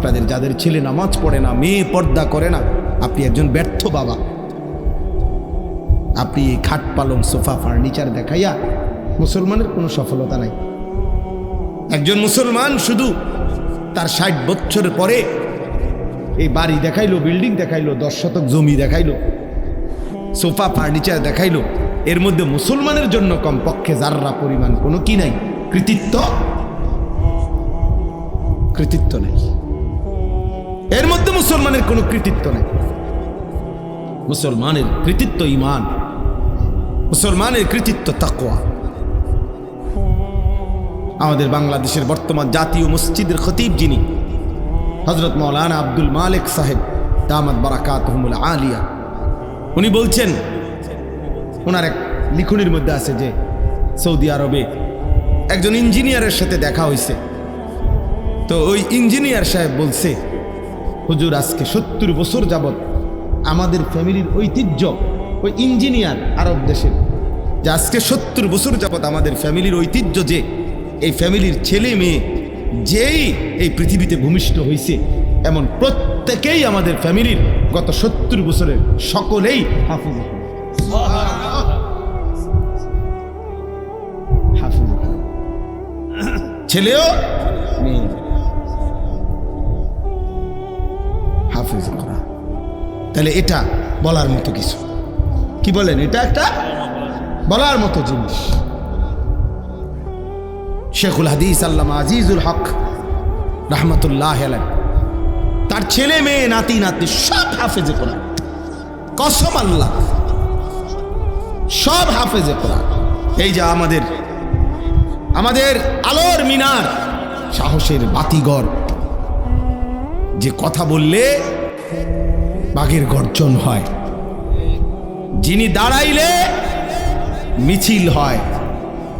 আপনাদের যাদের ছেলে নামাজ পড়ে না, মেয়ে পর্দা করে না, আপনি একজন ব্যর্থ বাবা। আপনি এই খাট পালং সোফা ফার্নিচার দেখাইয়া মুসলমানের কোনো সফলতা নাই। একজন মুসলমান শুধু তার 60 বছর পরে এই বাড়ি দেখাইলো, বিল্ডিং দেখাইলো, 10 শতক জমি দেখাইলো, সোফা ফার্নিচার দেখাইলো, এর মধ্যে মুসলমানের জন্য কমপক্ষে জাররা পরিমাণ কোনো কি নাই, কৃতিত্ব নেই। এর মধ্যে মুসলমানের কোনো কৃতিত্ব নেই। মুসলমানের কৃতিত্ব ঈমান, মুসলমানের কৃতিত্ব তাকওয়া। আমাদের বাংলাদেশের বর্তমান জাতীয় মসজিদের খতিব যিনি হযরত মাওলানা আব্দুল মালিক সাহেব দামাত বারাকাতুহুমুল আলিয়া, উনি বলছেন, ওনার এক লিখনির মধ্যে আছে যে সৌদি আরবে একজন ইঞ্জিনিয়ারের সাথে দেখা হয়েছে। তো ওই ইঞ্জিনিয়ার সাহেব বলছে, হুজুর আজকে 70 বছর যাবত আমাদের ফ্যামিলির ঐতিহ্য, ওই ইঞ্জিনিয়ার আরব দেশের, যে আজকে 70 বছর যাবত আমাদের ফ্যামিলির ঐতিহ্য যে এই ফ্যামিলির ছেলে মেয়ে যেই এই পৃথিবীতে ভূমিষ্ঠ হয়েছে এমন প্রত্যেকেই আমাদের ফ্যামিলির গত 70 বছরের সকলেই হাফিজ। ছেলেও মেয়ে হাফিজ করা, তাহলে এটা বলার মতো কিছু, কি বলেন, এটা একটা বলার মতো জিনিস। শেখুল হাদিস আল্লামা আজিজুল হক রহমতুল্লাহ আলাইহি, তার ছেলে মেয়ে নাতি নাতনি সব হাফেজে কোরআন, কসম আল্লাহ, সব হাফেজে কোরআন। এই যে আমাদের আলোর মিনার, সাহসের বাতিঘর, যে কথা বললে বাঘের গর্জন হয়, যিনি দাঁড়াইলে মিছিল হয়,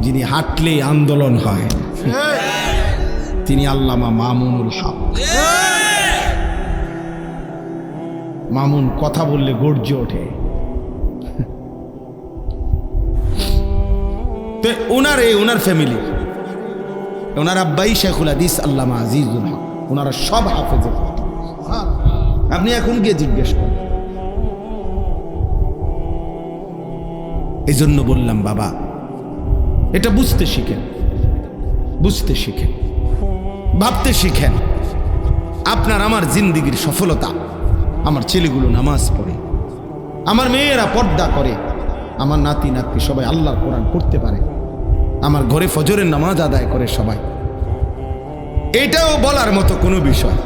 যিনি হাঁটলে আন্দোলন হয়, তিনি আল্লামা মামুনুল হক। মামুন কথা বললে গর্জে ওঠে। তো ওনার ফ্যামিলি, ওনার আব্বাই শেখুল হাদিস আল্লামা আজিজুল হক, ওনারা সব হাফেজে। আপনি এখন গিয়ে জিজ্ঞেস করেন। এই জন্য বললাম বাবা, এটা বুঝতে শিখেন, বুঝতে শিখেন, ভাবতে শিখেন। আপনার আমার জিন্দিগির সফলতা, আমার ছেলেগুলো নামাজ পড়ে, আমার মেয়েরা পর্দা করে, আমার নাতি নাতনি সবাই আল্লাহর কোরআন পড়তে পারে, আমার ঘরে ফজরের নামাজ আদায় করে সবাই, এটাও বলার মতো কোনো বিষয়।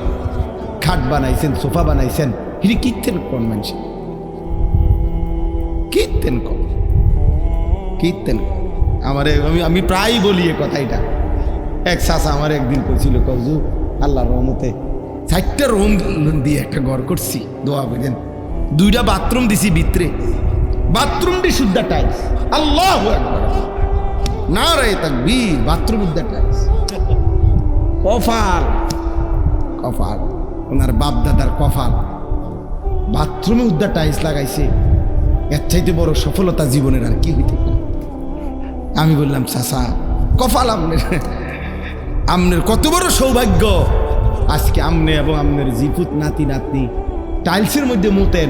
খাট বানাইছেন, সোফা বানাইছেন, হিরি কীর্তেন কোন মানুষ, কীর্তেন কম, কীর্তেন। আমি প্রায় বলি এ কথাটা। এক চাচা আমার একদিন কইছিল, কবজু আল্লাহর রহমতে 4টা রুম দিয়ে একটা ঘর করছি, দোয়া করেন, 2টা বাথরুম দিছি ভিতরে, বাথরুমটি শুদ্ধ টাইলস, আল্লাহু আকবার, নারে তাকবীর, বাথরুম উদ্দা টাইলস। কফাল কফাল, ওনার বাপ দাদার কফাল, বাথরুমে উদ্দা টাইলস লাগাইছে। এর চাইতে বড় সফলতা জীবনের আর কি হইতে পারে? আমি বললাম, চাচা কফাল আমনের কত বড় সৌভাগ্য, আজকে আমনে এবং আমনের জিপুত নাতি নাতনি টাইলসের মধ্যে মুতেন।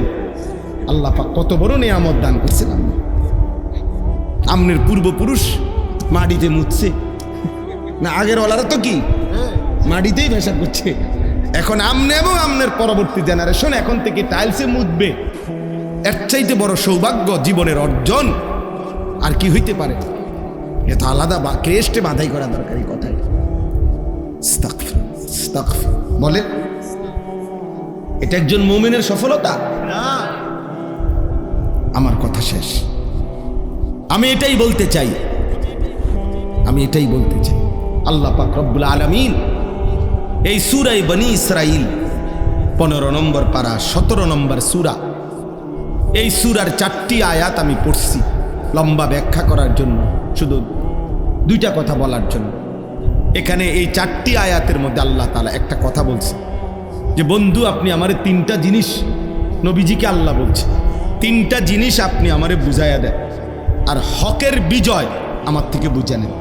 আল্লাহ পাক কত বড় নিয়ামত দান করছেন। আমনের পূর্বপুরুষ মাটিতে মুতছে না, আগের ওলারা তো কি মাটিতেই ভেসা করছে। এখন আমনে এবং আমনের পরবর্তী জেনারেশন এখন থেকে টাইলসে মুতবে। এর চাইতে বড় সৌভাগ্য জীবনের অর্জন আর কি হইতে পারে? এটা আলাদা ক্রেস্টে বাধাই করা দরকার। এই কথাই বলে এটা একজন মুমিনের সফলতা না। আমার কথা শেষ। আমি এটাই বলতে চাই, আল্লাহ পাক রব্বুল আলামিন এই সূরা বনী ইসরাইল 15 নম্বর পারা 17 নম্বর সূরা, এই সূরার 4টি আয়াত আমি পড়ছি লম্বা ব্যাখ্যা করার জন্য, শুধু 2টা কথা বলার জন্য। এখানে এই 4টি আয়াতের মধ্যে আল্লাহ তাআলা একটা কথা বলছে যে, বন্ধু আপনি আমারে 3টা জিনিস, নবীজিকে আল্লাহ বলছে, 3টা জিনিস আপনি আমারে বুঝাইয়া দেন, আর হকের বিজয় আমার থেকে বুঝে নেন।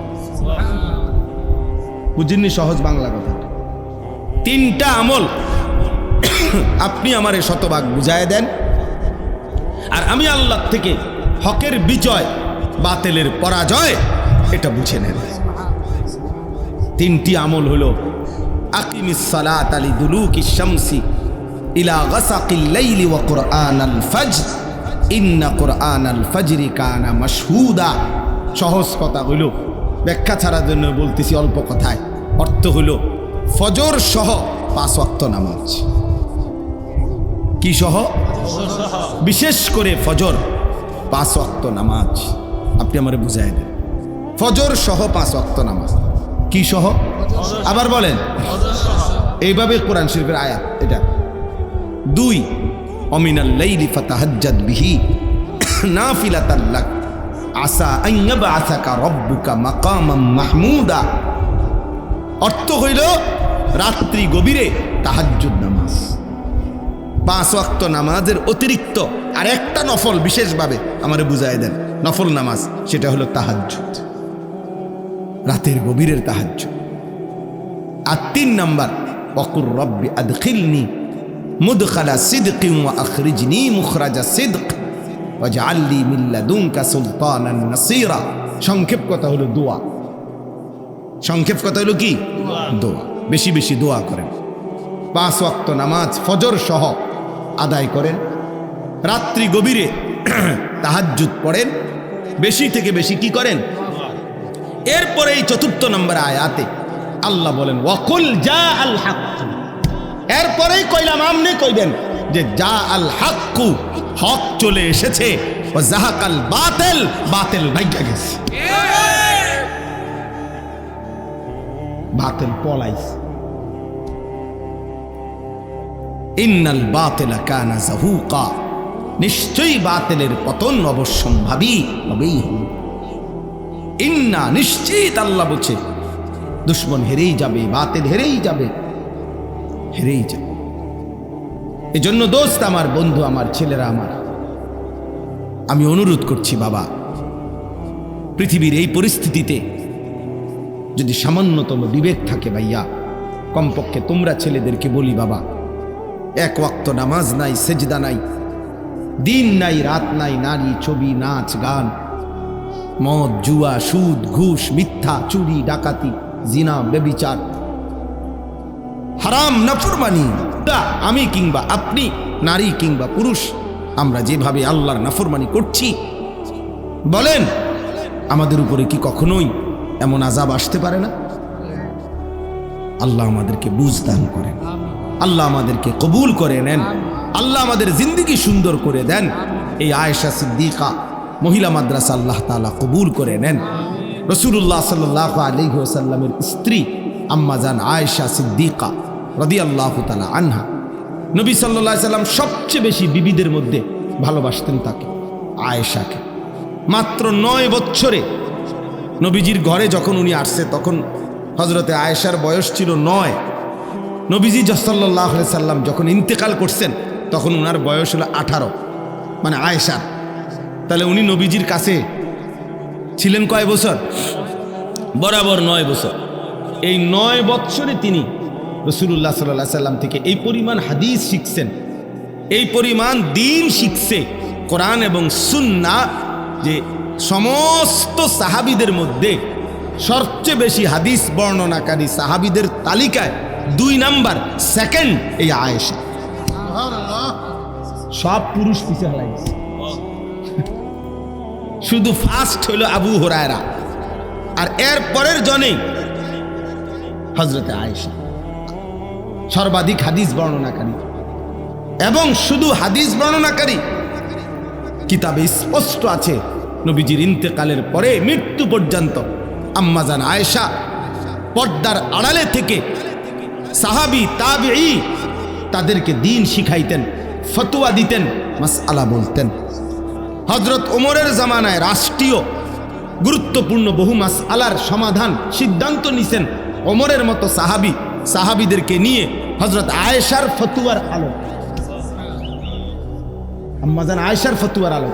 বুঝেননি? সহজ বাংলা কথা। তিনটা আমল আপনি আমারে শতভাগ বুঝায় দেন, আর আমি আল্লাহ থেকে হকের বিজয় বাতিলের পরাজয় এটা বুঝে নেন। তিনটি আমল হলো আকিমিস সালাত লিদুলুকিশ শামসি ইলা গাসাকিল লাইলি ওয়া কুরআনাল ফাজর ইন্না কুরআনাল ফাজরি কানা মাশহুদা। সহজ কথা হইল, ব্যাখ্যা ছাড়ার জন্য বলতেছি অল্প কথায়। অর্থ হইল ফজর সহ 5 ওয়াক্ত নামাজ। কি সহ? বিশেষ করে ফজর 5 ওয়াক্ত নামাজ। আপনি আমারে বুঝাই দেন, ফজর সহ 5 ওয়াক্ত নামাজ। কি সহ? আবার বলেন। এইভাবে কোরআন শরীফের আয়াত এটা। 2 অমিনাল লাইলি ফাতাহাজ্জাদ বিহি নাফিলাতাল লাক আসা আন ইয়াবআসাকা রাব্বুকা মাকামান মাহমুদা। অর্থ হইল রাত্রি গভীরে তাহাজ্জুদ নামাজ। 5 ওয়াক্ত নামাজের অতিরিক্ত আর একটা নফল বিশেষভাবে আমারে বুঝাই দেন, নফল নামাজ, সেটা হলো তাহাজ্জুদ, রাতের গভীরের তাহাজ্জুদ। আর 3 নাম্বার ওয়াকুর রব্বি আদখিলনি মুদখালা সিদকিন ওয়া আখরিজনি মুখরাজা সিদক ওয়াজআলনি মিন লাদুনকা সুলতানান নাসীরা। সংক্ষেপ কথা হলো দোয়া। সংক্ষেপ কথা হলো কি? দোয়া। বেশি বেশি দোয়া করেন। 5 ওয়াক্ত নামাজ ফজর সহ আদায় করেন, রাত্রি গভীরে তাহাজ্জুদ পড়েন, বেশি থেকে বেশি কি করেন? এরপরে এই 4 নম্বর আয়াতে আল্লাহ বলেন ওয়াকুল জা আল হক। এরপরেই কইলাম, আমনে কইবেন যে জা আল হক, হক চলে এসেছে, ও জাহাকাল বাতিল, বাতিল ভাইগা গেছে, বাতিল পলাইছে। ইন্নাল বাতিলা কানা যাহুকা, নিশ্চয়ই বাতিলের পতন অবশ্যম্ভাবী হবেই হবে। ইন্না, নিশ্চিত আল্লাহ বলছে দুশ্মন হেরেই যাবে, বাতিল হেরেই যাবে, হেরেই যাবে। এজন্য দোস্ত আমার, বন্ধু আমার, ছেলেরা আমার, আমি অনুরোধ করছি বাবা, পৃথিবীর এই পরিস্থিতিতে যদি সামান্যতম বিবেক থাকে ভাইয়া, কমপক্ষে তোমরা ছেলেদেরকে বলি বাবা, 1 ওয়াক্ত নামাজ নাই, সেজদা নাই, দিন নাই রাত নাই, নারী ছবি নাচ গান, মদ জুয়া সুদ ঘুষ মিথ্যা চুরি ডাকাতি জিনা ব্যভিচার হারাম নাফরমানি, আমি কিংবা আপনি, নারী কিংবা পুরুষ, আমরা যেভাবে আল্লাহর নাফরমানি করছি, বলেন আমাদের উপরে কি কখনোই এমন আযাব আসতে পারে না? আল্লাহ আমাদেরকে বুঝ দান করেন, আল্লাহ আমাদেরকে কবুল করে নেন, আল্লাহ আমাদের জিন্দেগি সুন্দর করে দেন। এই আয়েশা সিদ্দিকা মহিলা মাদ্রাসা আল্লাহ তাআলা কবুল করে নেন। রাসূলুল্লাহ সাল্লাল্লাহু আলাইহি ওয়াসাল্লামের স্ত্রী আম্মা জান আয়েশা সিদ্দিকা রাদিয়াল্লাহু তাআলা আনহা, নবী সাল্লাল্লাহু আলাইহি সাল্লাম সবচেয়ে বেশি বিবিদের মধ্যে ভালোবাসতেন তাকে, আয়েশাকে। মাত্র 9 বছরে নবীজির ঘরে যখন উনি আসছে, তখন হযরতে আয়েশার বয়স ছিল 9। নবীজি সাল্লাল্লাহু আলাইহি সাল্লাম যখন ইন্তেকাল করছেন, তখন উনার বয়স হলো 18, মানে আয়েশার। তাহলে উনি নবীজির কাছে ছিলেন কয় বছর? বরাবর 9 বছর। এই 9 বছরে তিনি রাসূলুল্লাহ সাল্লাল্লাহু আলাইহি সাল্লাম থেকে এই পরিমাণ হাদিস শিখছেন, এই পরিমাণ দ্বীন শিখছে, কোরআন এবং সুন্নাহ, যে সমস্ত সাহাবীদের মধ্যে সবচেয়ে বেশি হাদিস বর্ণনাকারী সাহাবীদের তালিকায় 2 নাম্বার, সেকেন্ড এই আয়েশা। সব পুরুষ পিছে হালাইছে, শুধু ফার্স্ট হইল আবু হুরায়রা, আর এর পরের জনে হযরতে আয়েশা সর্বাধিক হাদিস বর্ণনাকারী। এবং শুধু হাদিস বর্ণনাকারী, কিতাবে স্পষ্ট আছে নবীজির ইন্তেকালের পরে মৃত্যু পর্যন্ত আম্মা জান আয়েশা পর্দার আড়ালে থেকে সাহাবী তাবিঈ তাদেরকে দ্বীন শিখাইতেন, ফতোয়া দিতেন, মাসআলা বলতেন। হযরত ওমরের জামানায় রাষ্ট্রীয় গুরুত্বপূর্ণ বহু মাসআলার সমাধান সিদ্ধান্ত নিছেন ওমরের মতো সাহাবীদেরকে নিয়ে হযরত আয়েশার ফতোয়ার আলো, আম্মা জান আয়েশার ফতোয়ার আলো।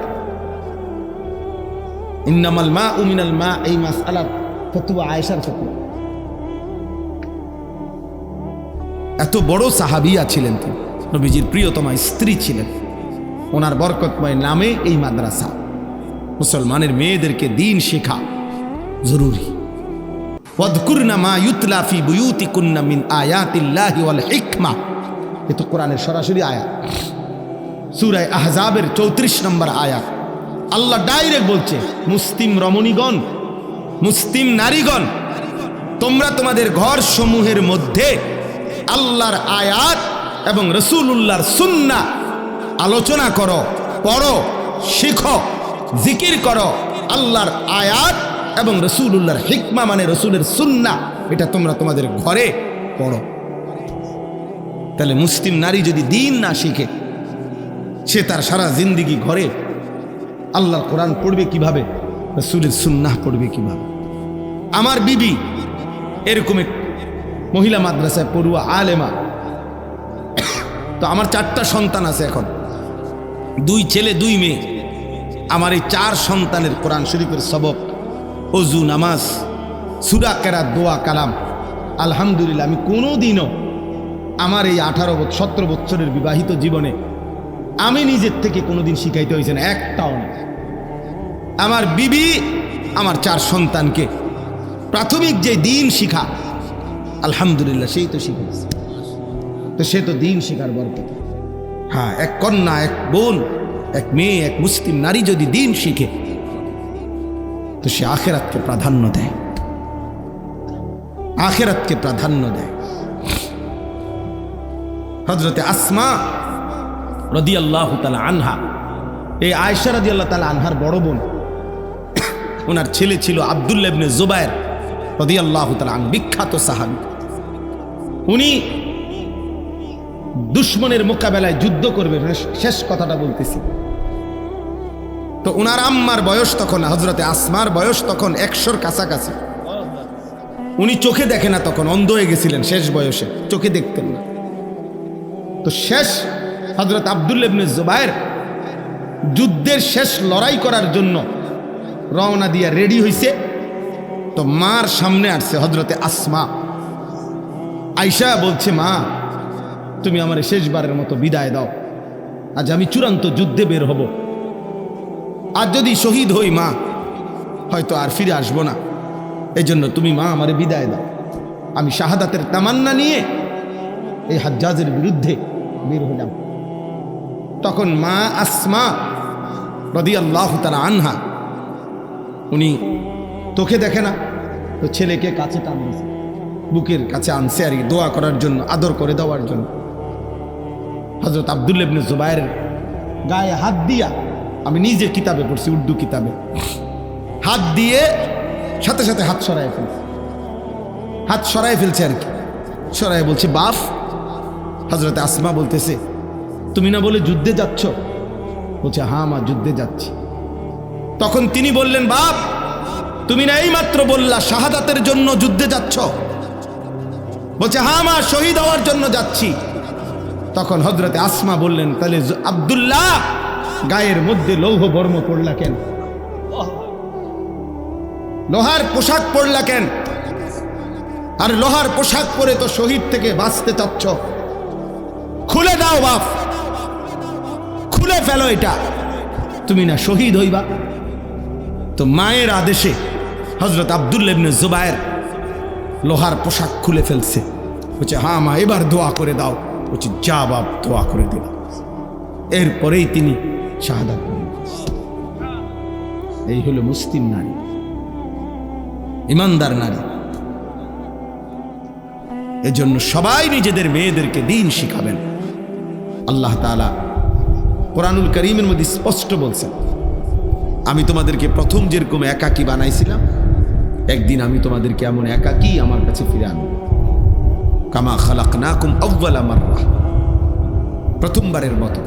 ইন্নামাল মাউ মিনাল মা, এই মাসআলার ফতোয়া আয়েশার ফতোয়া। এত বড় সাহাবিয়া ছিলেন তিনি, নবীজির প্রিয়তমা স্ত্রী ছিলেন। ওনার বরকতময় নামে এই মাদ্রাসা। মুসলমানের মেয়েদেরকে দিন শেখা জরুরি। ওয়াদকুরনা মা ইউতলা ফি বুয়ুতিকুন্না মিন আয়াতিল্লাহি ওয়াল হিকমা, এ তো কোরআনের সরাসরি আয়াত। সূরা আহজাবের 34 নম্বর আয়াত। আল্লাহ ডাইরেক্ট বলছে, মুসলিম রমণীগণ, মুসলিম নারীগণ, তোমরা তোমাদের ঘর সমূহের মধ্যে আল্লাহর আয়াত এবং রাসূলুল্লাহর সুন্নাহ আলোচনা করো, পড়ো, শিখো, জিকির করো। আল্লাহর আয়াত এবং রাসূলুল্লাহর হিকমা মানে রাসূলের সুন্নাহ, এটা তোমরা তোমাদের ঘরে পড়ো। তাহলে মুসলিম নারী যদি দিন না শিখে, সে তার সারা জিন্দেগি ঘরে আল্লাহর কোরআন পড়বে কিভাবে, রাসূলের সুন্নাহ পড়বে কিভাবে? আমার বিবি এরকম এক মহিলা মাদ্রাসায় পড়ুয়া আলেমা। তো আমার 4টা সন্তান আছে এখন, 2 ছেলে 2 মেয়ে। আমার এই 4 সন্তানের কোরআন শরীফের সবক, ওযু, নামাজ, সূরা কেরাত, দোয়া, কালাম, আলহামদুলিল্লাহ আমি কোনোদিনও আমার এই 17 বছরের বিবাহিত জীবনে আমি নিজের থেকে কোনোদিন শিখাইতে হয়েছে না, একটাও না। আমার বিবি আমার 4 সন্তানকে প্রাথমিক যে দিন শিখা, আলহামদুলিল্লাহ সেই তো শিখেছে। তো সে তো দিন শিখার বরকত। হ্যাঁ, এক কন্যা, এক বোন, এক মেয়ে, এক মুসলিম নারী যদি দিন শিখে, তো সে আখিরাতকে প্রাধান্য দেয়, আখিরাতকে প্রাধান্য দেয়। হযরতে আসমা রাদিয়াল্লাহু তাআলা আনহা, এই আয়েশা রাদিয়াল্লাহু তাআলা আনহার বড় বোন, ওনার ছেলে ছিল আব্দুল্লাহ ইবনে জুবায়ের রাদিয়াল্লাহু তাআলা আনহু, বিখ্যাত সাহাবী। উনি দুশমনের মোকাবেলায় যুদ্ধ করবে, শেষ কথাটা বলতেছি। তো ওনার আম্মার বয়স তখন, হযরতে আসমার বয়স তখন 100-র কাছাকাছি। উনি চোখে দেখে না, তখন অন্ধ হয়ে গেছিলেন শেষ বয়সে, চোখে দেখতেন না। তো শেষ হযরত আব্দুল্লাহ ইবনে জুবায়ের যুদ্ধের শেষ লড়াই করার জন্য রওনা দিয়া রেডি হইছে। তো মার সামনে আসছে হযরতে আসমা। আয়েশা বলছে, মা তুমি আমার শেষবারের মতো বিদায় দাও, আজ আমি চূড়ান্ত যুদ্ধে বের হব। আর যদি শহীদ হই মা, হয়তো আর ফিরে আসবো না, এই জন্য তুমি মা আমারে বিদায় দাও। আমি শাহাদাতের তামান্না নিয়ে এই হাজ্জাজের বিরুদ্ধে বের হলাম। তখন মা আসমা রাদিয়াল্লাহু তাআলা আনহা, উনি তোকে দেখে না, তো ছেলেকে কাছে টানছে, বুকের কাছে আনছে আর কি, দোয়া করার জন্য, আদর করে দেওয়ার জন্য। হযরত আব্দুল্লাহ ইবনে জুবায়ের গায়ে হাত দিয়া, আমি নিজে কিতাবে পড়ছি, উর্দু কিতাবে, হাত দিয়ে সাথে সাথে হাত সরায় ফেলছে, হাত সরায় ফেলছে আর কি, সরায় বলছে, বাপ। হযরতে আসমা বলতেছে, তুমি না বলে যুদ্ধে যাচ্ছ? বলছে, হ্যাঁ মা, যুদ্ধে যাচ্ছি। তখন তিনি বললেন, বাপ তুমি না এইমাত্র বললা শাহাদাতের জন্য যুদ্ধে যাচ্ছ? বলছে, হ্যাঁ মা, শহীদ হওয়ার জন্য যাচ্ছি। তখন হযরতে আসমা বললেন, তাহলে আব্দুল্লাহ গায়ের মধ্যে লৌহ বর্ম পড়লা কেন? লোহার পোশাক পড়লা কেন? আর লোহার পোশাক পরে তো শহীদ থেকে বাঁচতে চাচ্ছ, খুলে দাও বাপ, খুলে ফেলো এটা, তুমি না শহীদ হইবা। তো মায়ের আদেশে হযরত আব্দুল্লাহ ইবনে জুবায়ের লোহার পোশাক খুলে ফেলছে। বলছে, হ্যাঁ মা, এবার দোয়া করে দাও। বলছে, যা বাপ, দোয়া করে দিল। এরপরেই তিনি শাহাদাত পেলেন। এই হলো মুসলিম নারী, ইমানদার নারী। এজন্য সবাই নিজেদের মেয়েদেরকে দিন শিখাবেন। আল্লাহ তাআলা কোরআনুল কারীমের মধ্যে স্পষ্ট বলছেন, আমি তোমাদেরকে প্রথম যেরকম একাকী বানাইছিলাম, একদিন আমি তোমাদেরকে এমন একাকী আমার কাছে ফিরে আনব। কামা খালাকনাকুম আউয়ালা মাররা, প্রথমবারের মতো।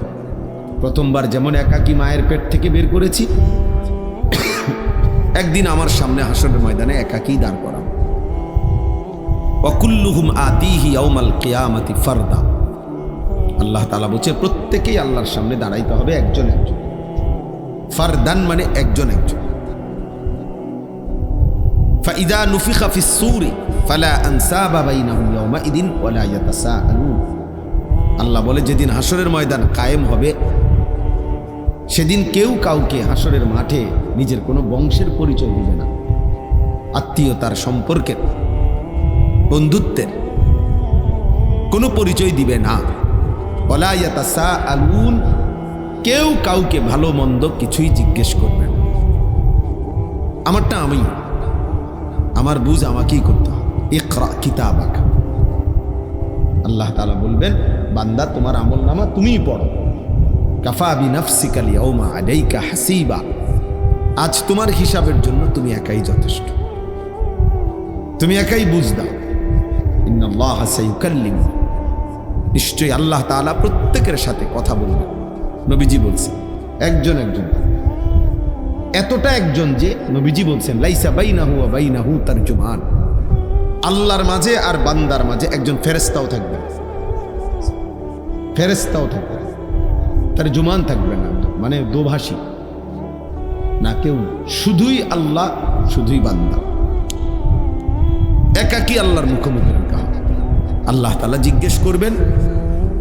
প্রথমবার যেমন একাকী মায়ের পেট থেকে বের করেছি, একদিন আমার সামনে হাসরের ময়দানে একাকী দাঁড় করাবো। ওয়াকুল্লুহুম আতিহি ইয়াউমাল কিয়ামাতি ফারদা। আল্লাহ তাআলা বলছে, প্রত্যেকেই আল্লাহর সামনে দাঁড়াইতে হবে একজন একজন। ফারদান মানে একজন একজন। ফাইদা নুফিখা ফিস সূরি ফালা আনসাবা বাইনাহুম ইয়াওমাইদিন ওয়ালা ইয়াতাসাআলুন। আল্লাহ বলে যেদিন হাসরের ময়দান কায়েম হবে সেদিন কেউ কাউকে হাসরের মাঠে নিজের কোনো বংশের পরিচয় দিবে না, আত্মীয়তার, সম্পর্কের, বন্ধুত্বের কোনো পরিচয় দিবে না। ওয়ালা ইয়াতাসাআলুন, কেউ কাউকে ভালো মন্দ কিছুই জিজ্ঞেস করবে না। আমারটা আমি, আমার বুঝ আমাকেই করতে হবে। ইকরা কিতাবাকা, আল্লাহ তাআলা বলবেন বান্দা তোমার আমলনামা তুমিই পড়ো। কাফা বিনাফসিকা আল-ইয়াওমা আলাইকা হাসিবা, আজ তোমার হিসাবের জন্য তুমি একাই যথেষ্ট, তুমি একাই বুঝ দাও। ইন্নাল্লাহা সায়ুকাল্লিমু, নিশ্চয়ই আল্লাহ তাআলা প্রত্যেকের সাথে কথা বলবেন। নবীজি বলছেন একজন একজন, এতটা একজন যে নবীজি বলছেন লাইসা বাইনাহু ওয়া বাইনাহু তারজুমান, আল্লাহর মাঝে আর বান্দার মাঝে একজন ফেরেশতাও থাকবে, ফেরেশতাও থাকবে, তারজুমান থাকবে না, মানে দোভাষী না, কেউ শুধুই আল্লাহ, শুধুই বান্দা, একাকী আল্লাহর মুখোমুখি রাখা হবে। আল্লাহ তাআলা জিজ্ঞেস করবেন,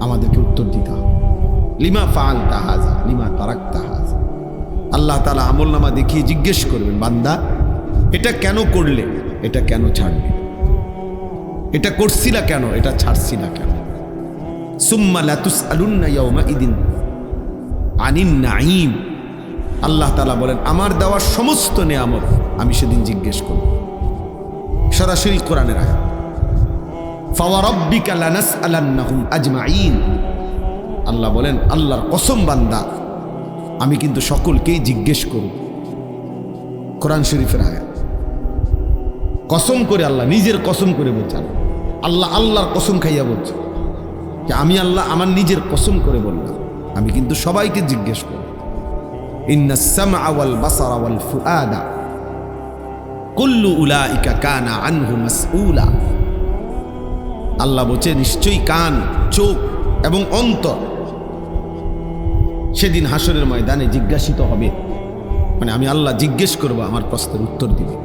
আমাদেরকে উত্তর দিতে হবে। লিমা ফাআলতা হাযা লিমা তারাকতা হাযা, আল্লাহ তাআলা আমলনামা দেখিয়ে জিজ্ঞেস করবেন, বান্দা এটা কেন করলে, এটা কেন ছাড়লে, এটা করছিলা কেন, এটা ছাড়ছিলা কেন। সুম্মা লা তুসআলুন্না ইয়াওমাইদিন আনিন নাঈম, আল্লাহ তাআলা বলেন আমার দেওয়া সমস্ত নেয়ামত আমি সেদিন জিজ্ঞেস করব। সরাসরি কোরআনের আয়াত, ফাওয়ারাব্বিকা লানাসআলান্নাহুম আজমাইন, আল্লাহ বলেন আল্লাহর কসম বান্দা আমি কিন্তু সকলকেই জিজ্ঞেস করব। কোরআন শরীফের আয়াত, কসম করে আল্লাহ নিজের কসম করে বলছেন, আল্লাহ আল্লাহর কসম খাইয়া বলছে যে আমি আল্লাহ আমার নিজের কসম করে বললাম আমি কিন্তু সবাইকে জিজ্ঞেস করব। ইন্নাস সামআ ওয়াল বাসারা ওয়াল ফুআদা কুল্লু উলাইকা কানা আনহু মাসউলা, আল্লাহ বলছে নিশ্চয়ই কান, চোখ এবং অন্তর সেদিন হাসরের ময়দানে জিজ্ঞাসিত হবে, মানে আমি আল্লাহ জিজ্ঞেস করব, আমার প্রশ্নের উত্তর দিবে।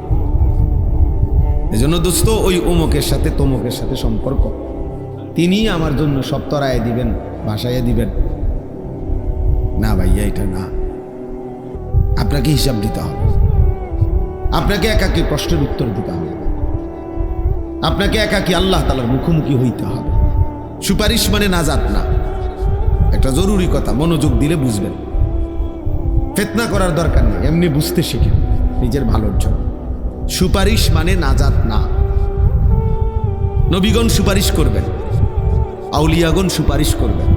এজন্য দোস্ত ওই অমুকের সাথে তমুকের সাথে সম্পর্ক তিনি আমার জন্য সব তরায় দিবেন, ভাসাইয়া দিবেন না ভাইয়া, এটা না। আপনাকে হিসাব দিতে হবে, আপনাকে একাকী প্রশ্নের উত্তর দিতে হবে, আপনাকে একাকী আল্লাহ তাআলার মুখোমুখি হইতে হবে। সুপারিশ মানে নাজাত না, একটা জরুরি কথা, মনোযোগ দিলে বুঝবেন। ফিতনা করার দরকার নেই, এমনি বুঝতে শিখেন নিজের ভালোর জন্য। সুপারিশ মানে নাজাত না। নবীগণ সুপারিশ করবেন, আউলিয়াগণ সুপারিশ করবেন,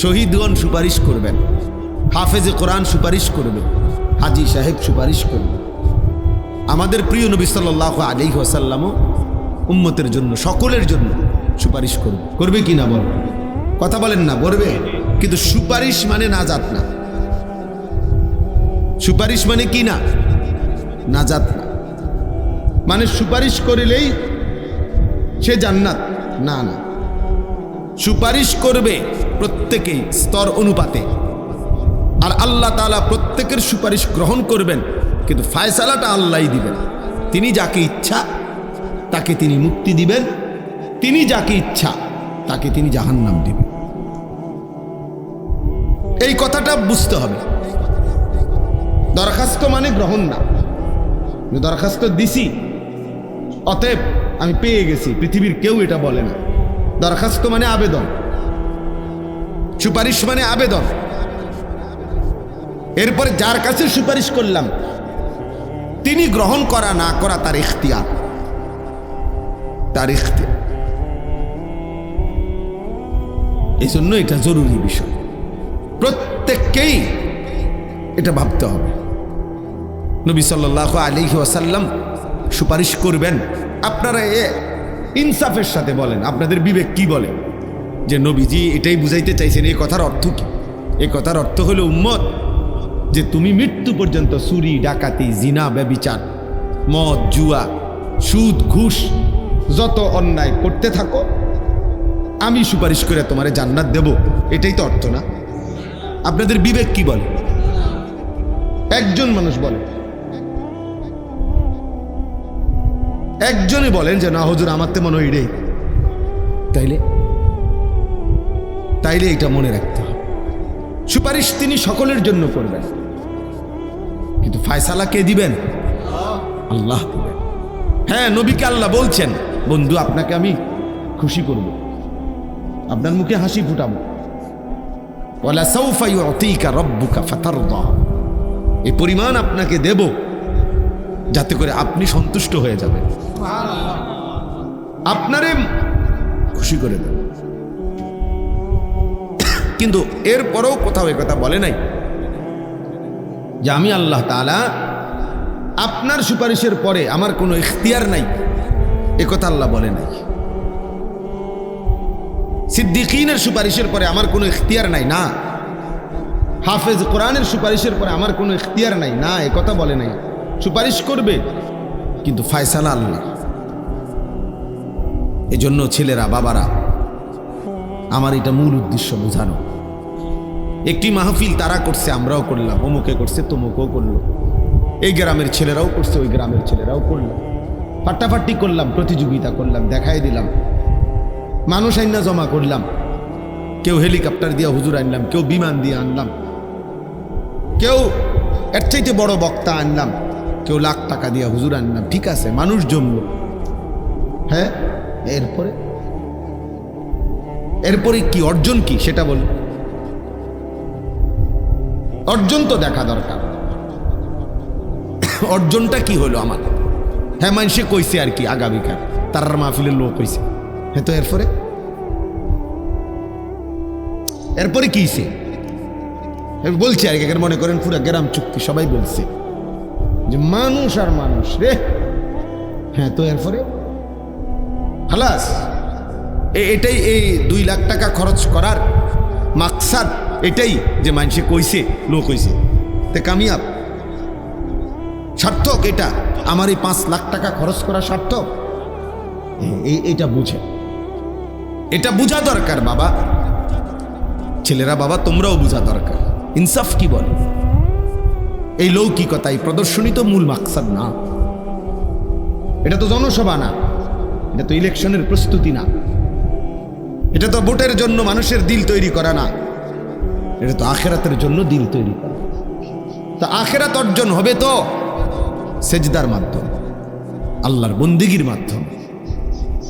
শহীদগণ সুপারিশ করবেন, হাফেজে কোরআন সুপারিশ করবে, হাজী সাহেব সুপারিশ করবে। আমাদের প্রিয় নবী সাল্লাল্লাহু আলাইহি ওয়াসাল্লামও উম্মতের জন্য, সকলের জন্য সুপারিশ করবে। করবে কি না বল, কথা বলেন না, করবে। কিন্তু সুপারিশ মানে নাজাত না, সুপারিশ মানে কি না, নাজাত না। মানে সুপারিশ করিলেই সে জান্নাত, না না, সুপারিশ করবে প্রত্যেকেই স্তর অনুপাতে, আর আল্লাহ তাআলা প্রত্যেকের সুপারিশ গ্রহণ করবেন, কিন্তু ফায়সালাটা আল্লাহই দিবেন। তিনি যাকে ইচ্ছা তাকে তিনি মুক্তি দিবেন, তিনি যাকে ইচ্ছা তাকে তিনি জাহান্নাম দিবেন। এই কথাটা বুঝতে হবে। দরখাস্ত মানে গ্রহণ না, দরখাস্ত দিছি অতএব আমি পেয়ে গেছি, পৃথিবীর কেউ এটা বলে না। দরখাস্ত মানে আবেদন, সুপারিশ মানে আবেদন। এরপরে যার কাছে সুপারিশ করলাম তিনি গ্রহণ করা না করা তার ইখতিয়ার, তার ইখতিয়ার। এই জন্য এটা জরুরি বিষয়, প্রত্যেককেই এটা ভাবতে হবে। নবী সাল্লাল্লাহু আলাইহি ওয়াসাল্লাম সুপারিশ করবেন, আপনারা ইনসাফের সাথে বলেন, আপনাদের বিবেক কি বলে যে নবীজি এটাই বুঝাইতে চাইছেন। এই কথার অর্থ কি? এই কথার অর্থ হলো উম্মত, যে তুমি মৃত্যু পর্যন্ত চুরি, ডাকাতি, জিনা, ব্যভিচার, মদ, জুয়া, সুদ, ঘুষ, যত অন্যায় করতে থাকো, আমি সুপারিশ করে তোমারে জান্নাত দেব। এটাই তো অর্থ না? আপনাদের বিবেক কি বলে? একজন মানুষ বলে একজনই বলেন যে না হুজুর আমার তো মনে হয় রে, তাইলে তাইলে এটা মনে রাখতে হবে, সুপারিশ তিনি সকলের জন্য করবেন, কিন্তু ফায়সালা কে দিবেন? আল্লাহ দিবেন। হ্যাঁ, নবীকে আল্লাহ বলছেন, বন্ধু আপনাকে আমি খুশি করব, আপনার মুখে হাসি ফুটাবো। ওয়ালা সাউফা ইউতিকা রাব্বুকা ফাতারদা, এই পরিমাণ আপনাকে দেব যাতে করে আপনি সন্তুষ্ট হয়ে যাবেন, আপনারে খুশি করে দেব। কিন্তু এরপরেও কোথাও এ কথা বলে নাই যে আমি আল্লাহ তাআলা আপনার সুপারিশের পরে আমার কোনো ইখতিয়ার নাই, এ কথা আল্লাহ বলে নাই। সিদ্দিকীনের সুপারিশের পরে আমার কোনো ইখতিয়ার নাই, না। হাফেজ কোরআনের সুপারিশের পরে আমার কোনো ইখতিয়ার নাই, না, এ কথা বলে নাই। সুপারিশ করবে কিন্তু ফায়সালা আল্লাহ। এজন্য ছেলেরা, বাবারা, আমার এটা মূল উদ্দেশ্য বোঝানো। একটি মাহফিল তারা করছে, আমরাও করলাম, অমুকে করছে, তমুকেও করলো, এই গ্রামের ছেলেরাও করছে, ওই গ্রামের ছেলেরাও করলো, ফাটাফাটি করলাম, প্রতিযোগিতা করলাম, দেখাই দিলাম, মানুষ আইনা জমা করলাম, কেউ হেলিকপ্টার দিয়ে হুজুর আনলাম, কেউ বিমান দিয়ে আনলাম, কেউ এর চাইতে বড় বক্তা আনলাম, কেউ লাখ টাকা দিয়ে হুজুর আনলাম, ঠিক আছে, মানুষ জমল। হ্যাঁ, এরপরে কি অর্জন, কি সেটা বল। অর্জন তো দেখা দরকার, অর্জনটা কি হলো আমার? হ্যাঁ, মানুষে কইছে আর কি, আগামীকাল তার মাহফিলের লোক কইছে, হ্যাঁ, তো এরপরে কি হইছে বলছে আর কি, মনে করেন পুরো গ্রাম চুক্তি, সবাই বলছে যে মানুষ আর মানুষ রে, হ্যাঁ, তো এরপরে খালাস। এটাই এই 2 লাখ টাকা খরচ করার মাকসাদ, এটাই যে মানুষে কইছে, লোক কইছে, তে কামিয়াব, সার্থক এটা। আমার এই 5 লাখ টাকা খরচ করা সার্থক, এটা বুঝে, এটা বুঝা দরকার বাবা, ছেলেরা, বাবা, তোমরাও বুঝা দরকার। ইনসাফ কি বলে? এই লৌকিকতা, এই প্রদর্শনী তো মূল মাকসাদ না, এটা তো জনসভা না, এটা তো ইলেকশনের প্রস্তুতি না, এটা তো ভোটের জন্য মানুষের দিল তৈরি করা না, এটা তো আখেরাতের জন্য দিল তৈরি করা। তা আখেরাত অর্জন হবে তো সেজদার মাধ্যমে, আল্লাহর বন্দেগীর মাধ্যমে,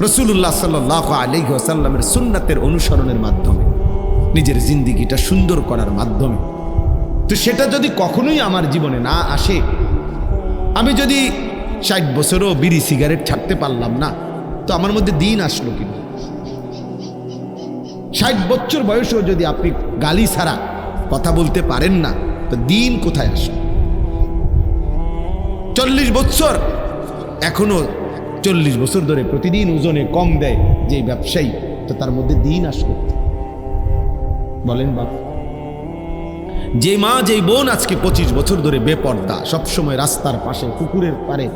রাসূলুল্লাহ সাল্লাল্লাহু আলাইহি ওয়াসাল্লামের সুন্নাতের অনুসরণের মাধ্যমে, নিজের জিন্দেগিটা সুন্দর করার মাধ্যমে। তো সেটা যদি কখনোই আমার জীবনে না আসে, আমি যদি 60 বছরও বিড়ি সিগারেট ছাড়তে পারলাম না, তো আমার মধ্যে দিন আসলো কি? 60 বছর বয়সেও যদি আপনি গালি ছাড়া কথা বলতে পারেন না, তো দিন কোথায় আসলো? 40 বছর, এখনো 40 বছর ধরে প্রতিদিন ওজনে কম দেয় যে ব্যবসায়ী, তো তার মধ্যে দিন আসলো? বলেন বাবা। যে মা, যে বোন আজকে 25 বছর ধরে বেপর্দা, সবসময় রাস্তার পাশে, পুকুরের পারে,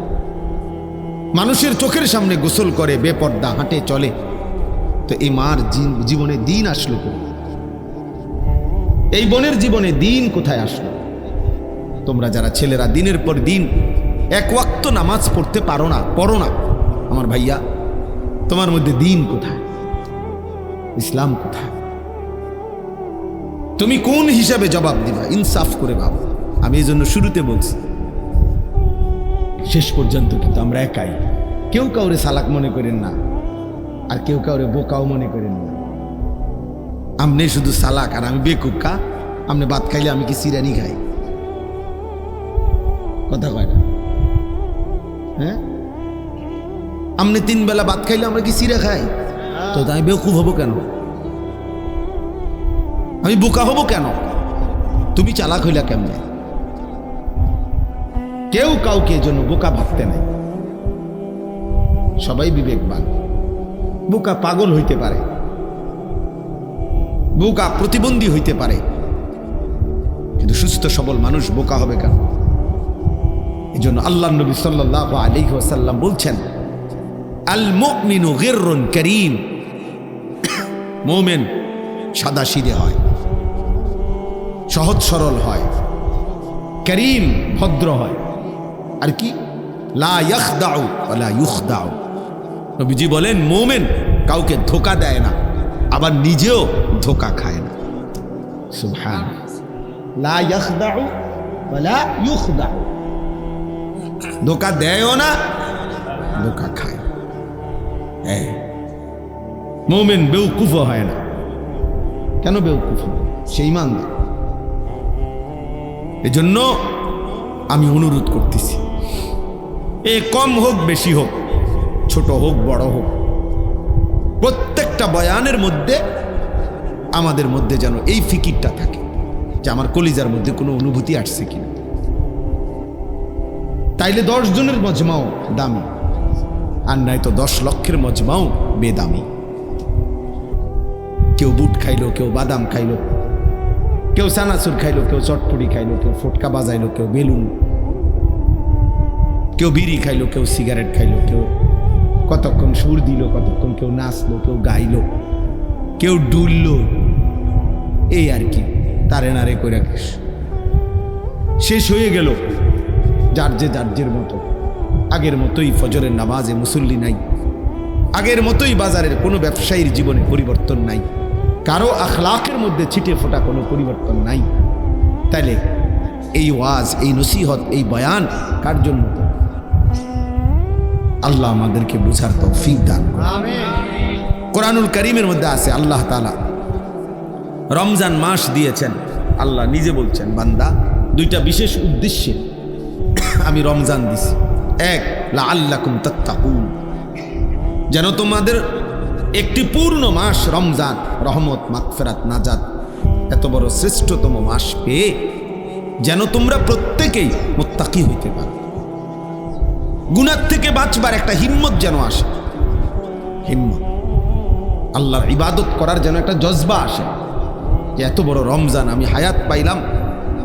মানুষের চোখের সামনে গোসল করে, বেপর্দা হাঁটে চলে, তো এই মার জীবনে দিন আসলো কোথায়? এই বোনের জীবনে দিন কোথায় আসলো? তোমরা যারা ছেলেরা দিনের পর দিন 1 ওয়াক্ত নামাজ পড়তে পারো না, পড়ো না, আমার ভাইয়া, তোমার মধ্যে দিন কোথায়? ইসলাম কোথায়? তুমি কোন হিসাবে জবাব দিবা? ইনসাফ করে ভাবো। আমি এই জন্য শুরুতে বলছি, শেষ পর্যন্ত কিন্তু আমরা একাই, কেউ কাউরে সালাক মনে করেন না, আর কেউ কাউরে বোকাও মনে করেন না। আমনে শুধু সালাক আর আমি বেকুক্কা। আমনে ভাত খাইলে আমি কি সিরানি খাই? কথা কয় না? হ্যাঁ, আমনে 3 বেলা ভাত খাইলে আমরা কি সিরা খাই? তো আমি বেকুব হবো কেন? আমি বোকা হবো কেন? তুমি চালাক হইলা কেমনে? কেউ কাউকে জন্য বোকা ভাবতে নাই, সবাই বিবেকবান। বোকা পাগল হইতে পারে, বোকা প্রতিবন্ধী হইতে পারে, কিন্তু সুস্থ সবল মানুষ বোকা হবে কেন? এই জন্য আল্লাহ নবী সাল্লাল্লাহু আলাইহি ওয়াসাল্লাম বলছেন, আল মুমিনু গিররুন কারীম, মুমিন সাদাসিধে হয়, সহজ সরল হয়, করিম ভদ্র হয়, আর কি লা ইয়াখদাউ ওয়ালা ইউখদাউ। নবীজি বলেন মুমিন কাউকে ধোঁকা দেয় না, আবার নিজেও ধোঁকা খায় না। সুবহান। লা ইয়াখদাউ ওয়ালা ইউখদাউ, ধোঁকা দেয়ও না, ধোঁকা খায়। হ্যাঁ, মুমিন বেউকুফ হয় না। কেন বেউকুফ? সে ঈমানদার। এজন্য আমি অনুরোধ করতেছি, এ কম হোক বেশি হোক, ছোট হোক বড় হোক, প্রত্যেকটা বয়ানের মধ্যে আমাদের মধ্যে যেন এই ফিকিরটা থাকে যে আমার কলিজার মধ্যে কোনো অনুভূতি আসছে কিনা। তাইলে 10 জনের মজমাও দামি, আর নাই তো 10 লক্ষের মজমাও বেদামি। কেউ বুট খাইলো, কেউ বাদাম খাইলো, কেউ চানাচুর খাইলো, কেউ চটপটি খাইলো, কেউ ফটকা বাজাইলো, কেউ বেলুন, কেউ বিড়ি খাইলো, কেউ সিগারেট খাইলো, কেউ কতক্ষণ সুর দিল, কতক্ষণ কেউ নাচলো, কেউ গাইলো, কেউ ডুললো, এই আর কি। তারে নারে করে শেষ হয়ে গেল। যার যে মতো, আগের মতোই ফজরের নামাজে মুসল্লি নাই, আগের মতোই বাজারের কোনো ব্যবসায়ীর জীবনে পরিবর্তন নাই, কারো আখলাকের মধ্যে ছিটে ফোটা কোনো পরিবর্তন নাই। তাইলে এই ওয়াজ, এই নসিহত, এই বয়ান কার জন্য? আল্লাহ আমাদেরকে বুঝার তৌফিক দান করুন। কোরআনুল কারীমের মধ্যে আছে আল্লাহ তাআলা রমজান মাস দিয়েছেন। আল্লাহ নিজে বলছেন, বান্দা, 2টা বিশেষ উদ্দেশ্যে আমি রমজান দিছি। 1, লাআল্লাকুম তাত্তাকুন, যেন তোমাদের একটি পূর্ণ মাস রমজান, রহমত, মাগফিরাত, নাজাত, এত বড় শ্রেষ্ঠতম মাস পেয়ে যেন তোমরা প্রত্যেকেই মুত্তাকি হইতে পারো। গুনাহ থেকে বাঁচবার একটা হিম্মত যেন আসে, হিম্মত, আল্লাহর ইবাদত করার যেন একটা জজবা আসে, যে এত বড় রমজান আমি হায়াত পাইলাম,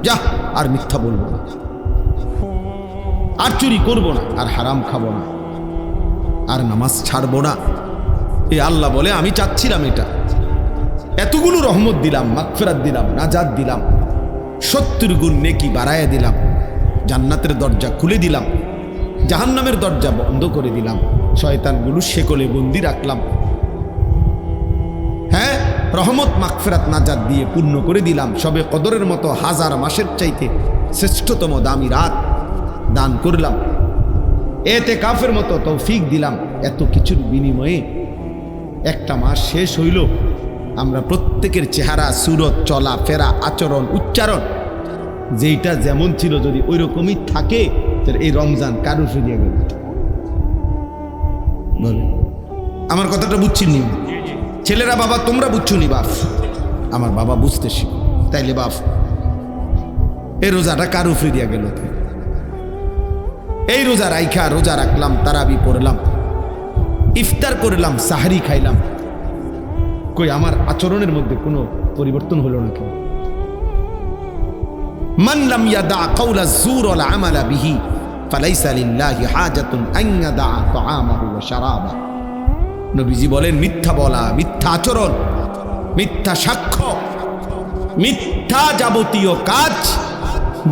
যা আর মিথ্যা বলবো না, আর চুরি করবো না, আর হারাম খাবো না, আর নামাজ ছাড়বো না। এ আল্লাহ বলে আমি চাচ্ছিলাম এটা, এতগুলো রহমত দিলাম, মাগফিরাত দিলাম, নাজাত দিলাম, 70 গুণ নেকি বাড়ায়া দিলাম, জান্নাতের দরজা খুলে দিলাম, জাহান্নামের দরজা বন্ধ করে দিলাম, শয়তানগুলো শেকলে বন্দি রাখলাম। হ্যাঁ, রহমত, মাগফিরাত, নাজাত দিয়ে পূর্ণ করে দিলাম। সবে কদরের মতো 1000 মাসের চাইতে শ্রেষ্ঠতম দামি রাত দান করলাম। এতেকাফের মতো তৌফিক দিলাম। এত কিছুর বিনিময়ে একটা মাস শেষ হইল, আমরা প্রত্যেকের চেহারা, সুরত, চলা ফেরা, আচরণ, উচ্চারণ যেইটা যেমন ছিল যদি ওই রকমই থাকে, এই রমজান কারু ফিরিয়ে গেল। বলে আমার কথাটা বুঝছি নি ছেলেরা? বাবা তোমরা বুঝছো নি? বাপ আমার বাবা বুঝতে শিখো। তাইলে বাপ এই রোজাটা কারু ফিরিয়ে গেল। এই রোজা রাইখা রোজা রাখলাম, তারাবি পড়লাম, ইফতার করলাম, সাহরি খাইলাম, কই আমার আচরণের মধ্যে কোনো পরিবর্তন হলো না কেন? মান লাম ইয়াদা কাওলা যুর ওয়াল আমালা বিহি ফালাইসা লিল্লাহি হাজাতুন আন ইয়াদা তাআমাহু ওয়া শারাবা। নবীজি বলেন, মিথ্যা বলা, মিথ্যা আচরণ, মিথ্যা সাক্ষ্য, মিথ্যা যাবতীয় কাজ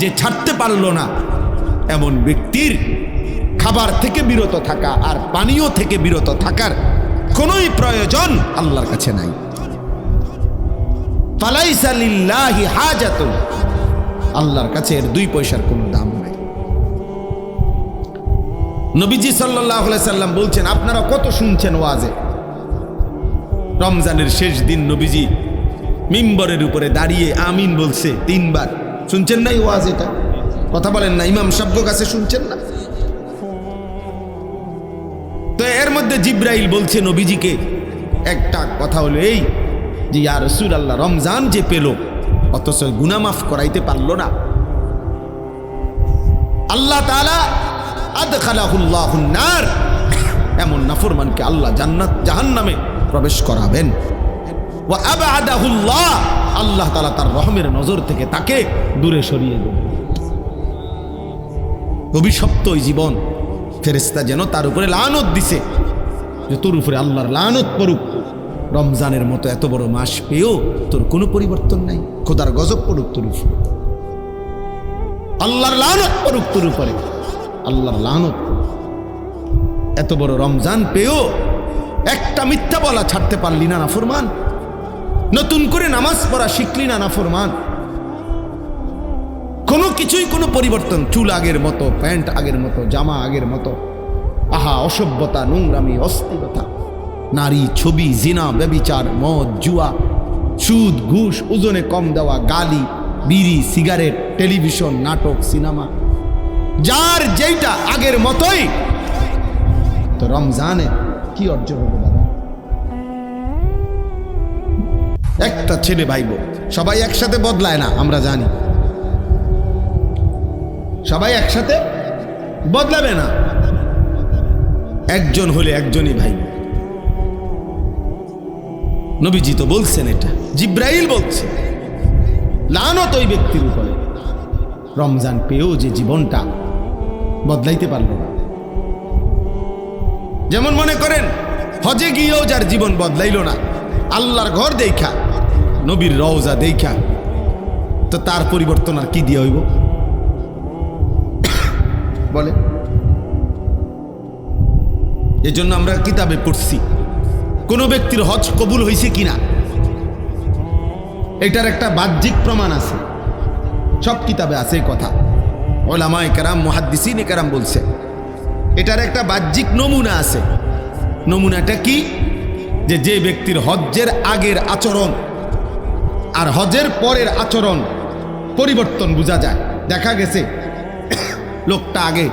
যে ছাড়তে পারলো না, এমন ব্যক্তির খাবার থেকে বিরত থাকা আর পানীয় থেকে বিরত থাকার কোনোই প্রয়োজন আল্লাহর কাছে নাই। ফালাইসা লিল্লাহি হাজাতুন, আল্লাহর কাছে এর 2 পয়সার কোনো দাম নাই। নবীজি সাল্লাল্লাহু আলাইহি সাল্লাম বলছেন, আপনারা কত শুনছেন ওয়াজে, রমজানের শেষ দিন নবীজি মিম্বরের উপরে দাঁড়িয়ে আমিন বলছে 3 বার। শুনছেন না এই ওয়াজ? এটা কথা বলেন না, ইমাম সাহেবের কাছে শুনছেন না? তো এর মধ্যে জিব্রাইল বলছে নবীজিকে একটা কথা, হলো এই যে ইয়া রাসূলুল্লাহ, রমজান যে পেল অথচ গুনাহ মাফ করাইতে পারলো না, আল্লাহ তাআলা আদখালাহুল্লাহুন নার, এমন নাফরমানকে আল্লাহ জান্নাত জাহান্নামে প্রবেশ করাবেন। ওয়া আবআদাহুল্লাহ, আল্লাহ তাআলা তার রহমের নজর থেকে তাকে দূরে সরিয়ে দেবেন। অভিশপ্ত ওই জীবন, ফেরেশতা যেন তার উপরে লানত দিছে যে তোর উপরে আল্লাহর লানত পড়ুক, রমজানের মতো এত বড় মাস পেয়েও তোর কোনো পরিবর্তন নাই, খোদার গজব পড়ুক তোর উপরে, আল্লাহর লানত পড়ুক তোর উপরে। আল্লাহর লানত। এত বড় রমজান পেয়েও একটা মিথ্যা বলা ছাড়তে পারলি না নাফরমান। নতুন করে নামাজ পড়া শিখলি না নাফরমান। কোনো কিছুই কোনো পরিবর্তন, চুল আগের মতো, প্যান্ট আগের মতো, জামা আগের মতো। আহা অসভ্যতা, নোংরামি, অস্থিরতা, নারী, ছবি, জিনা, ব্যভিচার, মদ, জুয়া, সুদ, ঘুষ, ওজনে কম দেওয়া, গালি, বিড়ি, সিগারেট, টেলিভিশন, নাটক, সিনেমা, যার যেইটা আগের মতোই। তো রমজানে কি অর্জন হবে দাদা? একটা ছেলে ভাইব, সবাই একসাথে বদলায় না, আমরা জানি। সবাই একসাথে বদলাবে না, একজন হলে একজনই ভাই। নবীজি তো বলছেন, এটা জিব্রাইল বলছে, লানত ওই ব্যক্তির উপরে রমজান পেয়েও যে জীবনটা বদলাইতে পারল না। যেমন মনে করেন হজে গিয়েও যার জীবন বদলাইল না, আল্লাহর ঘর দেখা, নবীর রওজা দেখা, তো তার পরিবর্তন আর কি দিয়ে হইব বলে? এজন্য আমরা কিতাবে পড়ছি কোন ব্যক্তির হজ কবুল হয়েছে কিনা এটার একটা বাহ্যিক প্রমাণ আছে, সব কিতাবে আছে এই কথা। ওলামায়ে কেরাম, মুহাদ্দিসিনে কেরাম বলছে এটার একটা বাহ্যিক নমুনা আছে। নমুনাটা কি? যে ব্যক্তির হজ্জের আগের আচরণ আর হজের পরের আচরণ পরিবর্তন বোঝা যায়। দেখা গেছে লোকটা আগে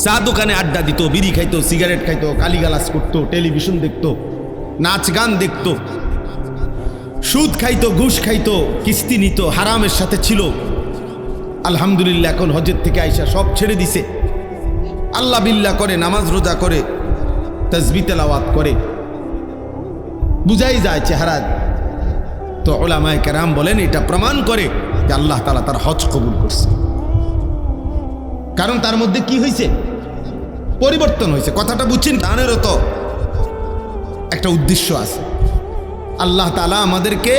চা দোকানে আড্ডা দিত, বিড়ি খাইতো, সিগারেট খাইতো, গালিগালাজ করতো, টেলিভিশন দেখতো, নাচ গান দেখতো, সুদ খাইতো, ঘুষ খাইতো, কিস্তি নিত, হারামের সাথে ছিল। আলহামদুলিল্লাহ এখন হজের থেকে আইসা সব ছেড়ে দিছে, আল্লাহ বিল্লাহ করে, নামাজ রোজা করে, তাসবিহ তেলাওয়াত করে, বুঝাই যায় চেহারা। তো উলামায়ে কেরাম বলেন এটা প্রমাণ করে যে আল্লাহ তাআলা তার হজ কবুল করছে, কারণ তার মধ্যে কি হয়েছে? পরিবর্তন হয়েছে। কথাটা বুঝছেন? দানেরও তো একটা উদ্দেশ্য আছে। আল্লাহ তাআলা আমাদেরকে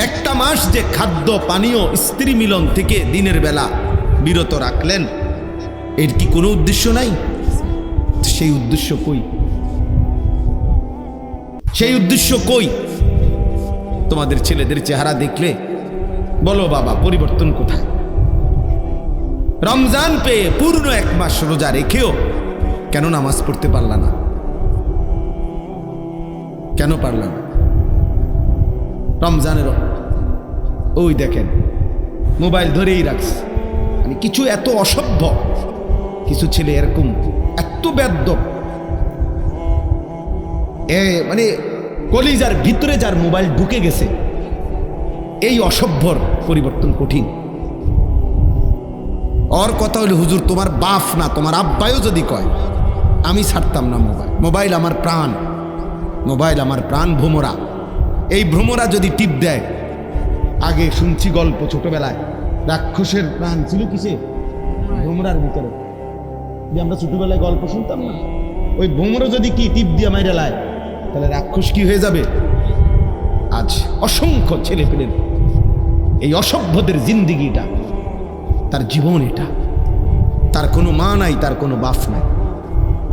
একটা মাস যে খাদ্য পানীয় স্ত্রী মিলন থেকে দিনের বেলা বিরত রাখলেন, এর কি কোনো উদ্দেশ্য নাই? সেই উদ্দেশ্য কই? সেই উদ্দেশ্য কই? তোমাদের ছেলেদের চেহারা দেখলে বলো বাবা পরিবর্তন কোথায়? রমজান পেয়ে পূর্ণ এক মাস রোজা রেখেও কেন নামাজ পড়তে পারলা না? কেন পারলাম? রমজানের ওই দেখেন মোবাইল ধরেই রাখছে। মানে কিছু এত অসভ্য, কিছু ছেলে এরকম এত বেদ্যপ, মানে কলিজার ভিতরে যার মোবাইল ঢুকে গেছে, এই অসভ্যর পরিবর্তন কঠিন। ওর কথা হলো হুজুর তোমার বাপ না তোমার আব্বাইও যদি কয় আমি ছাড়তাম না মোবাইল। মোবাইল আমার প্রাণ, মোবাইল আমার প্রাণ ভ্রমরা। এই ভ্রমরা যদি টিপ দেয়, আগে শুনছি গল্প ছোটবেলায়, রাক্ষসের প্রাণ ছিল কিসে? ভ্রমরার ভিতরে। যে আমরা ছোটবেলায় গল্প শুনতাম না, ওই ভ্রমরা যদি কি টিপ দিয়ে মাইরা লায়, তাহলে রাক্ষস কি হয়ে যাবে? আজ অসংখ্য ছেলে পেলেন এই অসভ্যদের জিন্দিগিটা, তার জীবন এটা। তার কোনো মা নাই, তার কোনো বাপ নাই,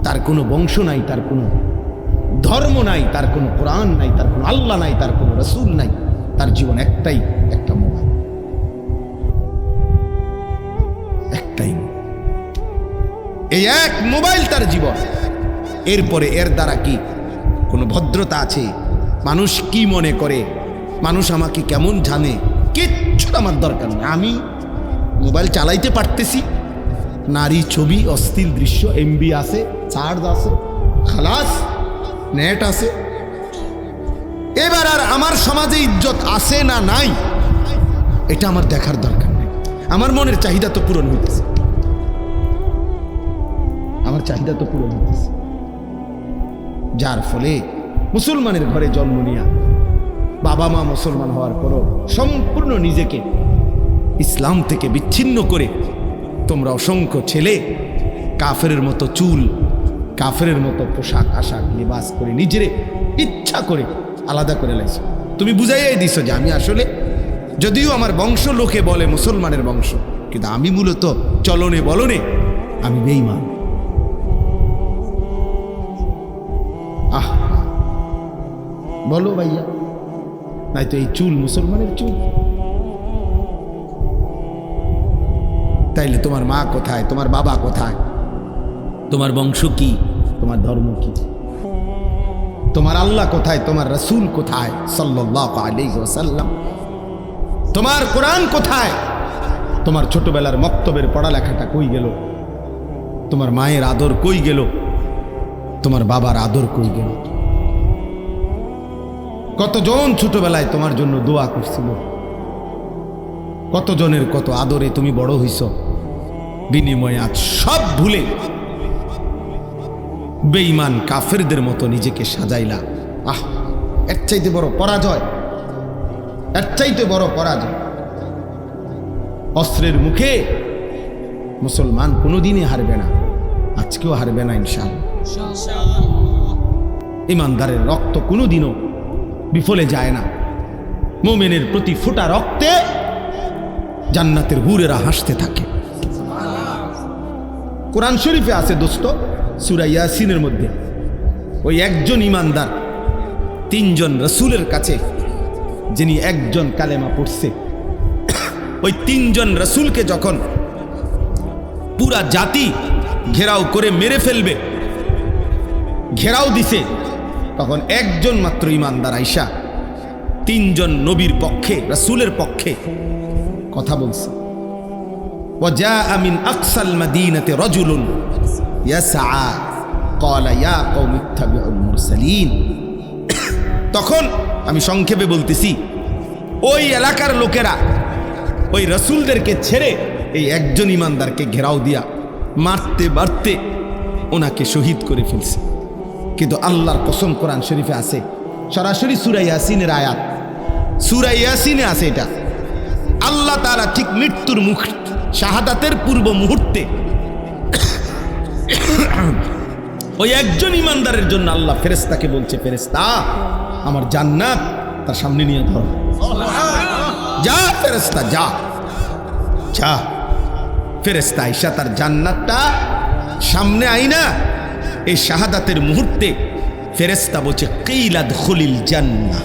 তার কোনো বংশ নাই, তার কোনো ধর্ম নাই, তার কোনো কোরআন নাই, তার কোনো আল্লাহ নাই, তার কোনো রাসূল নাই। তার জীবন একটাই, একটা মোবাইল, একটাই। এই এক মোবাইল তার জীবন। এরপরে এর দ্বারা কি কোনো ভদ্রতা আছে? মানুষ কি মনে করে, মানুষ আমাকে কেমন জানে, কিচ্ছু আমার দরকার নেই। আমি মোবাইল চালাইতে পারতেছি, নারী, ছবি, অশ্লীল দৃশ্য, এমবি আছে, চার্জ আছে, খালাস, নেট আছে। এবার আর আমার সমাজে ইজ্জত আছে না নাই, এটা আমার দেখার দরকার নেই। আমার মনের চাহিদা তো পূরণ হইতেছে, আমার চাহিদা তো পূরণ হইতেছে। যার ফলে মুসলমানের ঘরে জন্ম নিয়া, বাবা মা মুসলমান হওয়ার পরও সম্পূর্ণ নিজেকে ইসলাম থেকে বিচ্ছিন্ন করে তোমরা অসংখ্য ছেলে কাফেরের মতো চুল, কাফেরের মতো পোশাক আশাক লিবাস করে নিজেরে ইচ্ছা করে আলাদা করে লাইছো। তুমি বুঝাইয়াই দিছো যে আমি আসলে, যদিও আমার বংশ লোকে বলে মুসলমানের বংশ, কিন্তু আমি মূলত চলনে বলনে আমি বেঈমান। আহ বলো ভাইয়া, নাই তো এই চুল মুসলমানের চুল। তাইলে তোমার মা কোথায়, তোমার বাবা কোথায়, তোমার বংশ কি, তোমার ধর্ম কি, তোমার আল্লাহ কোথায়, তোমার রাসূল কোথায় সাল্লাল্লাহু আলাইহি ওয়াসাল্লাম, তোমার কোরআন কোথায়, তোমার ছোটবেলার মক্তবের পড়ালেখাটা কই গেল, তোমার মায়ের আদর কই গেল, তোমার বাবার আদর কই গেল? কতজন ছোটবেলায় তোমার জন্য দোয়া করছিল, কতজনের কত আদরে তুমি বড় হইছ, বিনিময়ে আজ সব ভুলে বেঈমান কাফেরদের মতো নিজেকে সাজাইলা। আহ, এর চাইতে বড় পরাজয়, এর চাইতে বড় পরাজয়। অস্ত্রের মুখে মুসলমান কোনোদিনই হারবে না, আজকেও হারবে না ইনশাআল্লাহ। ইমানদারের রক্ত কোনোদিনও বিফলে যায় না। মুমিনের প্রতি ফোঁটা রক্তে জান্নাতের হুরেরা হাসতে থাকে। কোরআন শরীফে আছে দোস্ত, সূরা ইয়াসিনের মধ্যে ওই একজন ইমানদার তিনজন রাসূলের কাছে, যিনি একজন কালেমা পড়ছে, ওই তিনজন রাসূলকে যখন পুরা জাতি ঘেরাও করে মেরে ফেলবে, ঘেরাও দিছে, তখন একজন মাত্র ইমানদার আইসা তিনজন নবীর পক্ষে, রাসূলের পক্ষে কথা বলছে। وجاء من أقصى المدينة رجل يسعى قال يا قوم اتبعوا المرسلين। তখন আমি সংক্ষেপে বলতেছি, ওই এলাকার লোকেরা ওই রাসূলদেরকে ছেড়ে এই একজন ইমানদারকে ঘেরাও দিয়া মারতে মারতে ওনাকে শহীদ করে ফেলছে। কিন্তু আল্লাহর কসম, কোরআন শরীফে আছে, সরাসরি সূরা ইয়াসিনের আয়াত, সূরা ইয়াসিনে আছে এটা। আল্লাহ তাআলা ঠিক মৃত্যুর মুখ, শাহাদাতের পূর্ব মুহূর্তে ওই একজন ইমানদারের জন্য আল্লাহ ফেরেশতাকে বলছে, ফেরেশতা আমার জান্নাত তার সামনে নিয়ে ধরো, যা ফেরেশতা যা যা। ফেরেশতা আইসা তার জান্নাতটা সামনে আইনা এই শাহাদাতের মুহূর্তে ফেরেশতা বলছে, কিলা দুখুলিল জান্নাহ,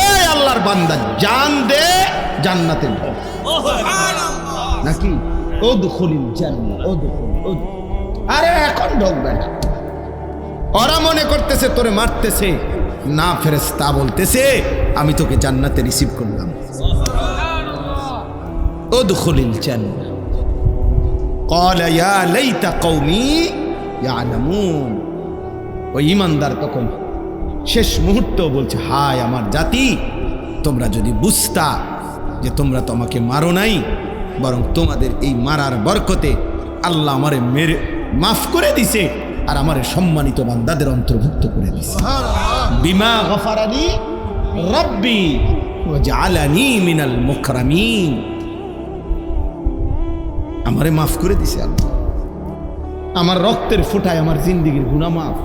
এই আল্লাহর বান্দা জান দে, জান্নাতে ঢোক। নাকি ও দুখুলিল জান্নাহ, ও দুখুল, ও আরে এখন ঢোকবে না। ওরা মনে করতেছে তোরে মারতেছে, না ফেরেশতা বলতেছে আমি তোকে জান্নাতে রিসিভ করলাম। ও দুখুলিল জান্নাহ ক্বালা ইয়া লাইতা কওমি ইয়ালামুন। ওই ইমানদার তখন শেষ মুহূর্ত বলছে, হায় আমার জাতি, তোমরা যদি বুঝতা যে তোমরা তো আমাকে মারো নাই, বরং তোমাদের এই মারার বরকতে আল্লাহ আমারে মেরে মাফ করে দিছে আর আমারে সম্মানিত বান্দাদের অন্তর্ভুক্ত করে দিছে। বিমা গফারানি রব্বি ওয়া জাআলানি মিনাল মুকরামিন। আমারে মাফ করে দিছে আল্লাহ, আমার রক্তের ফোঁটায় আমার জিন্দেগীর গুনাহ মাফ।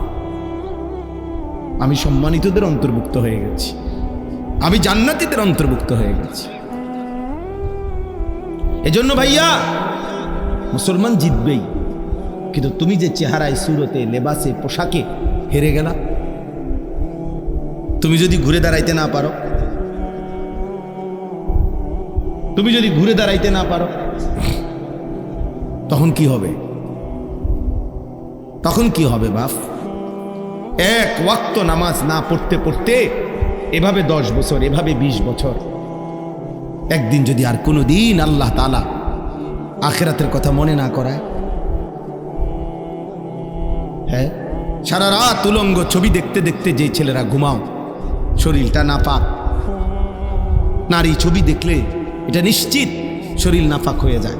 আমি সম্মানিতদের অন্তর্ভুক্ত হয়ে গেছি, আমি জান্নাতীদের অন্তর্ভুক্ত হয়ে গেছি। এজন্য ভাইয়া মুসলমান জিতবেই, কিন্তু তুমি যে চেহারায়, সুরতে, লেবাসে, পোশাকে হেরে গেলা, তুমি যদি ঘুরে দাঁড়াইতে না পারো, তুমি যদি ঘুরে দাঁড়াইতে না পারো, তখন কি হবে? তখন কি হবে বাপ? এক ওয়াক্ত নামাজ না পড়তে পড়তে এভাবে 10 বছর, এভাবে 20 বছর, একদিন যদি আর কোনো দিন আল্লাহ তাআলা আখিরাতের কথা মনে না করায়, হ্যাঁ, সারা রাত উলঙ্গ ছবি দেখতে দেখতে যে ছেলেরা ঘুমাও, শরীরটা নাপাক, নারী ছবি দেখলে এটা নিশ্চিত শরীর নাপাক হয়ে যায়।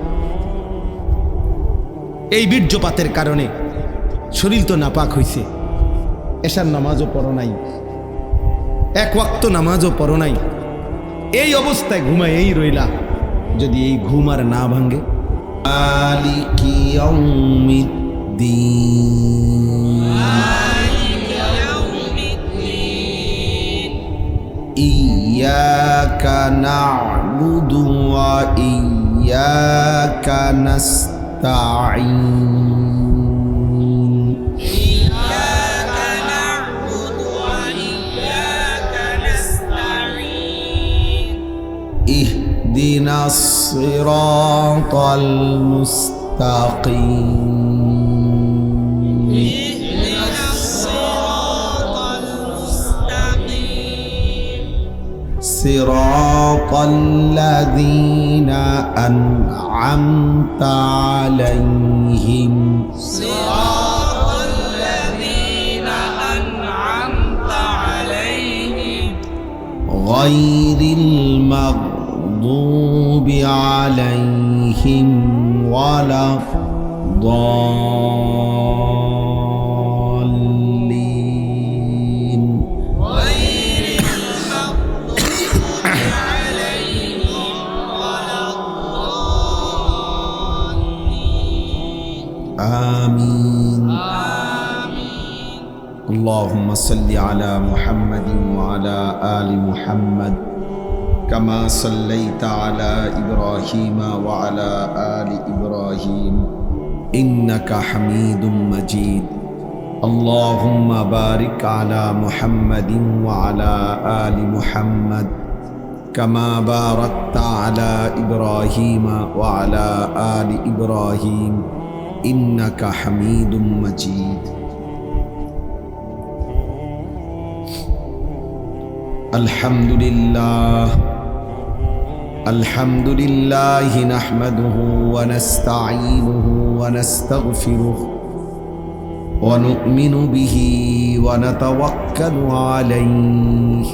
এই বীর্যপাতের কারণে শরীর তো নাপাক হয়েছে, এশার নামাজও পড়ো নাই, এক ওয়াক্ত নামাজও পড়ো নাই, এই অবস্থায় ঘুমায়েই রইলা। যদি এই ঘুম আর না ভাঙে, মালিকি ইয়াউমিদ্দিন ইয়্যাকা না'বুদু ওয়া ইয়্যাকা নাস্তাঈন اهدنا الصراط المستقيم صراط الذين أنعمت عليهم غير المغضوب عليهم ولا الضالين آمين اللهم صل على محمد وعلى آل محمد كما صليت على إبراهيم وعلى آل إبراهيم إنك حميد مجيد اللهم بارك على محمد وعلى آل محمد كما باركت على إبراهيم وعلى آل إبراهيم إنك حميد مجيد الحمد لله نحمده ونستعينه ونستغفره ونؤمن به ونتوكل عليه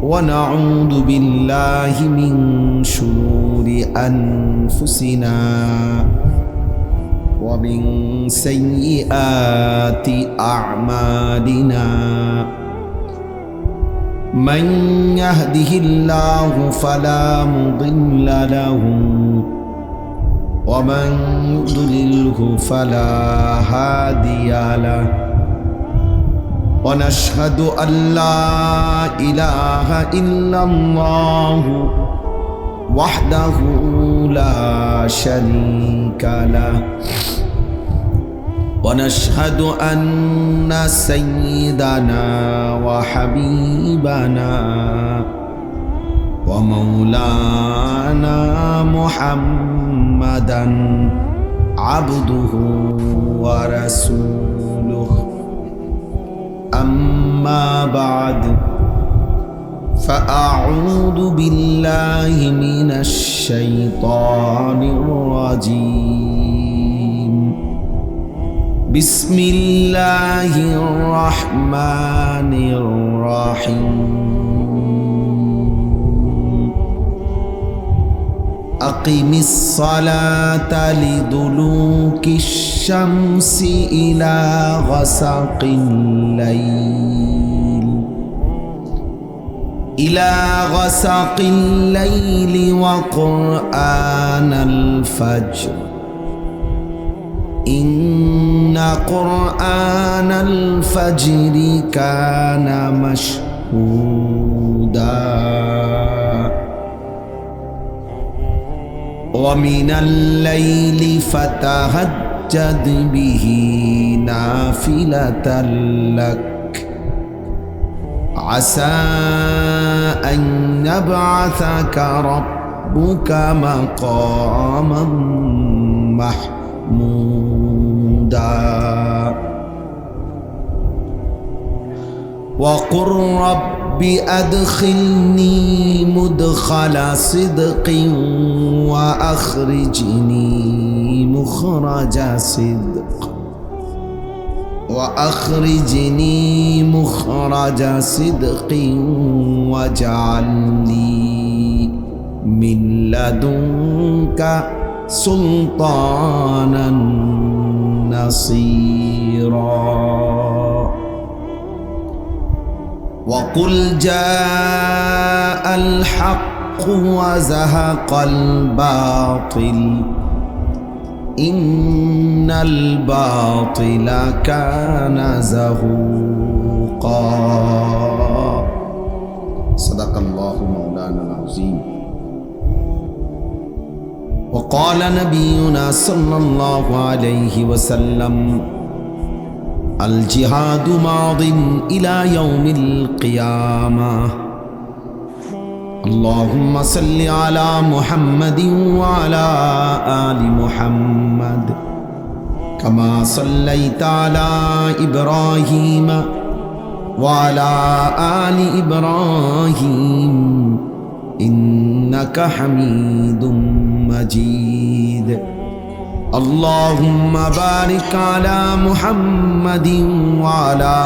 ونعوذ بالله من شرور أنفسنا ومن سيئات أعمالنا من يهده الله فلا مضل له ومن يضلله فلا هادي له ونشهد أن لا إله إلا الله وحده لا شريك له ونشهد أن سيدنا وحبيبنا ومولانا محمدا عبده ورسوله أما بعد فأعوذ بالله من الشيطان الرجيم بسم الله الرحمن الرحيم أقم الصلاة لدلوك الشمس إلى غسق الليل وقرآن الفجر إن قرآن الفجر كان مشهودا ومن الليل فتهجد به نافلة لك عسى أن يبعثك ربك مقاما محمودا وقل رب أدخلني مدخل صدق وأخرجني مخرج صدق واجعل لي من لدنك سلطانا نصيرا وقل جاء الحق وزهق الباطل إن الباطل كان زهوقا صدق الله مولانا العظيم قال نبينا صلى الله عليه وسلم الجهاد ماض إلى يوم القيامة اللهم صل على محمد وعلى آل محمد كما صليت على إبراهيم وعلى آل إبراهيم إنك حميد مجيد اللهم بارك على محمد وعلى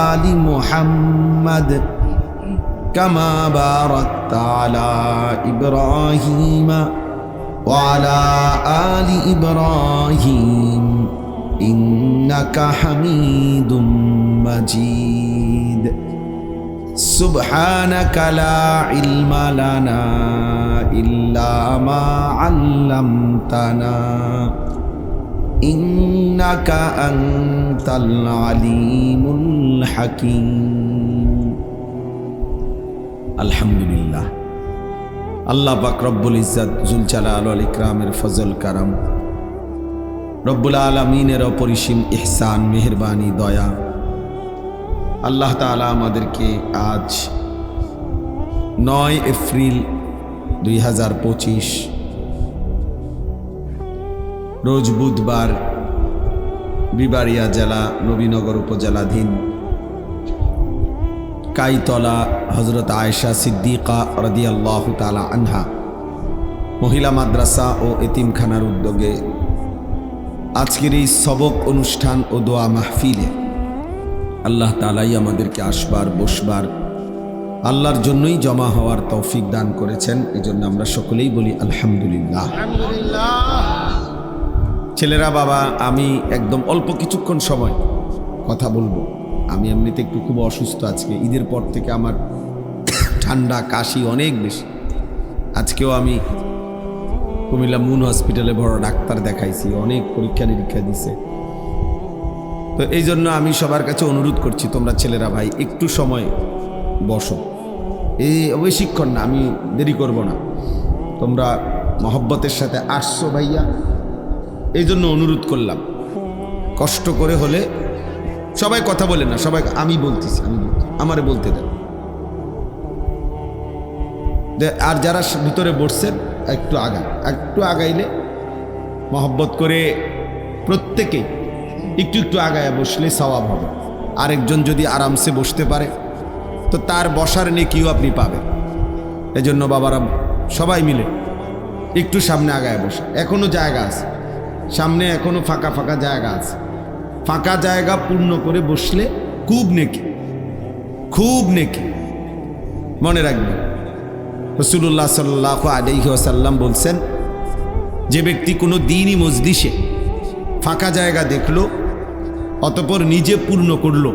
آل محمد كما باركت على إبراهيم وعلى آل إبراهيم إنك حميد مجيد سبحانك لا علم لنا إلا ما علمتنا إنك أنت العليم الحكيم الحمد لله আল্লাহ পাক রব্বুল ইজ্জত জুল জালাল ওয়াল ইকরামের ফজল কারাম রব্বুল আলামিনের অপরিসীম ইহসান মেহেরবানি দয়া আল্লাহ তাআলা আমাদেরকে আজ 9 এপ্রিল 2025 রোজ বুধবার বিবাড়িয়া জেলা নবীনগর উপজেলাধীন কাইতলা হযরত আয়েশা সিদ্দিকা রাদিয়াল্লাহু তাআলা আনহা মহিলা মাদ্রাসা ও এতিমখানার উদ্যোগে আজকের এই সবক অনুষ্ঠান ও দোয়া মাহফিলে আল্লাহ তাআলাই আমাদেরকে আসবার বসবার আল্লাহর জন্যই জমা হওয়ার তৌফিক দান করেছেন। এজন্য আমরা সকলেই বলি আলহামদুলিল্লাহ। ছেলেরা বাবা, আমি একদম অল্প কিছুক্ষণ সময় কথা বলবো। আমি এমনিতে একটু খুব অসুস্থ। আজকে ঈদের পর থেকে আমার ঠান্ডা কাশি অনেক বেশি। আজকেও আমি কুমিল্লা মুন হসপিটালে বড় ডাক্তার দেখাইছি, অনেক পরীক্ষা নিরীক্ষা দিছে। তো এই জন্য আমি সবার কাছে অনুরোধ করছি, তোমরা ছেলেরা ভাই একটু সময় বসো। এই বেশিক্ষণ না, আমি দেরি করব না। তোমরা মহব্বতের সাথে আসছো ভাইয়া, এই জন্য অনুরোধ করলাম। কষ্ট করে হলে সবাই কথা বলে না, সবাই আমি বলতেছি, আমারে বলতে দেন। আর যারা ভিতরে বসছেন একটু আগাইলে মহব্বত করে প্রত্যেকেই একটু একটু আগায় বসলে সওয়াব হবে। আরেকজন যদি আরামসে বসতে পারে তো তার বসার নেকিও আপনি পাবেন। এজন্য বাবারা সবাই মিলে একটু সামনে আগায় বসে। এখনো জায়গা আছে সামনে, এখনো ফাঁকা ফাঁকা জায়গা আছে। ফাঁকা জায়গা পূর্ণ করে বসলে খুব নেকি, খুব নেকি। মনে রাখবেন, রাসূলুল্লাহ সাল্লাল্লাহু আলাইহি ওয়াসাল্লাম বলছেন, যে ব্যক্তি কোনো দ্বীনি মজলিসে ফাঁকা জায়গা দেখলো অতঃপর নিজে পূর্ণ করলো,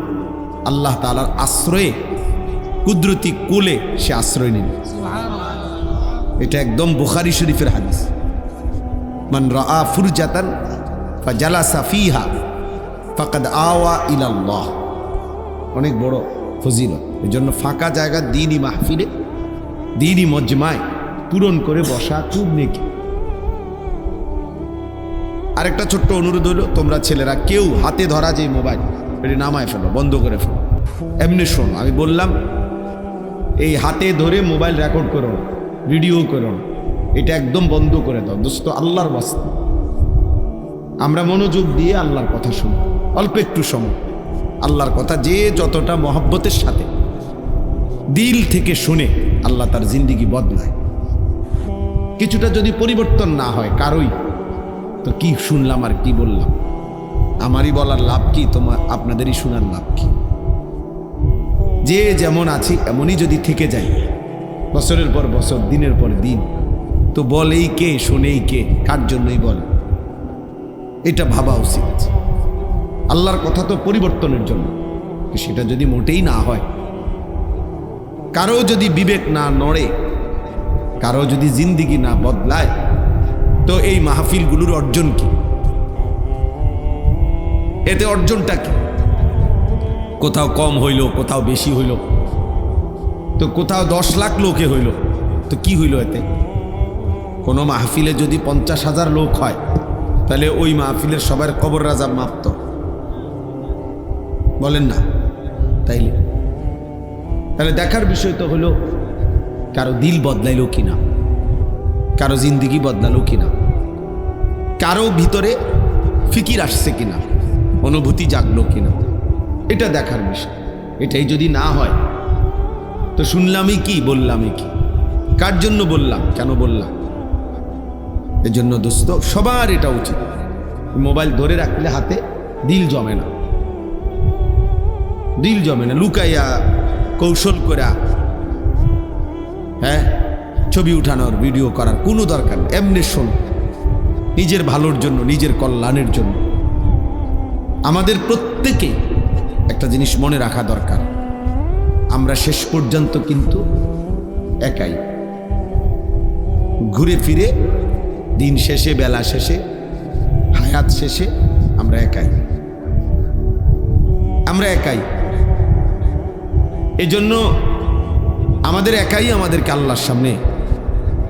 আল্লাহ তাআলার আশ্রয়ে কুদরতি কোলে সে আশ্রয় নিল। এটা একদম বুখারী শরীফের হাদিস। মান রাআ ফুরজাতান ফাজালাসা ফিহা ফাকাদ আওয়া ইলাল্লাহ। অনেক বড় ফজিলত। এই জন্য ফাঁকা জায়গা দ্বীনি মাহফিলে, দ্বীনি মজমায় পূরণ করে বসা খুব নেকি। আরেকটা ছোট্ট অনুরোধ হলো, তোমরা ছেলেরা কেউ হাতে ধরা যে মোবাইল, এটি নামায় ফেলো, বন্ধ করে ফেলো। এমনি শোনো, আমি বললাম এই হাতে ধরে মোবাইল রেকর্ড করো, ভিডিও করো, এটা একদম বন্ধ করে দাও দোস্ত। আল্লাহর বাস্তে আমরা মনোযোগ দিয়ে আল্লাহর কথা শুনি। অল্প একটু সময় আল্লাহর কথা যে যতটা মহব্বতের সাথে দিল থেকে শুনে, আল্লাহ তার জিন্দেগি বদলায়। কিছুটা যদি পরিবর্তন না হয় কারোই, তো কি শুনলাম আর কি বললাম, আমারই বলার লাভ কি, তোমার আপনাদেরই শোনার লাভ কি? যে যেমন আছি এমনই যদি থেকে যাই বছরের পর বছর, দিনের পর দিন, তো বলেই কে, শোনেই কে, কার জন্যই বলে, এটা ভাবা উচিত। আল্লাহর কথা তো পরিবর্তনের জন্য, সেটা যদি মোটেই না হয়, কারো যদি বিবেক না নড়ে, কারো যদি জিন্দিগি না বদলায়, তো এই মাহফিলগুলোর অর্জন কি? এতে অর্জনটা কি? কোথাও কম হইল, কোথাও বেশি হইল, তো কোথাও 10 লাখ লোকে হইল, তো কি হইল এতে? কোনো মাহফিলে যদি 50,000 লোক হয় তাহলে ওই মাহফিলের সবার কবর রাজা মাপত, বলেন না? তাহলে দেখার বিষয় তো হলো কারো দিল বদলাইলো কিনা, কারো জিন্দিগি বদলালো কিনা, কারো ভিতরে ফিকির আসছে কিনা, অনুভূতি জাগলো কিনা, এটা দেখার বিষয়। এটাই যদি না হয় তো শুনলামই কি, বললামই কি, কার জন্য বললাম, কেন বললাম? এজন্য দোস্ত সবার এটা উচিত, মোবাইল ধরে রাখলে হাতে দিল জমে না, দিল জমে না। লুকাইয়া কৌশল করা হ্যাঁ ছবি উঠানোর, ভিডিও করার কোনো দরকার নেই। এমনি শোন, নিজের ভালোর জন্য, নিজের কল্যাণের জন্য। আমাদের প্রত্যেকেই একটা জিনিস মনে রাখা দরকার, আমরা শেষ পর্যন্ত কিন্তু একাই। ঘুরে ফিরে দিন শেষে, বেলা শেষে, হায়াত শেষে আমরা একাই, আমরা একাই। এজন্য আমাদের একাই আমাদেরকে আল্লাহর সামনে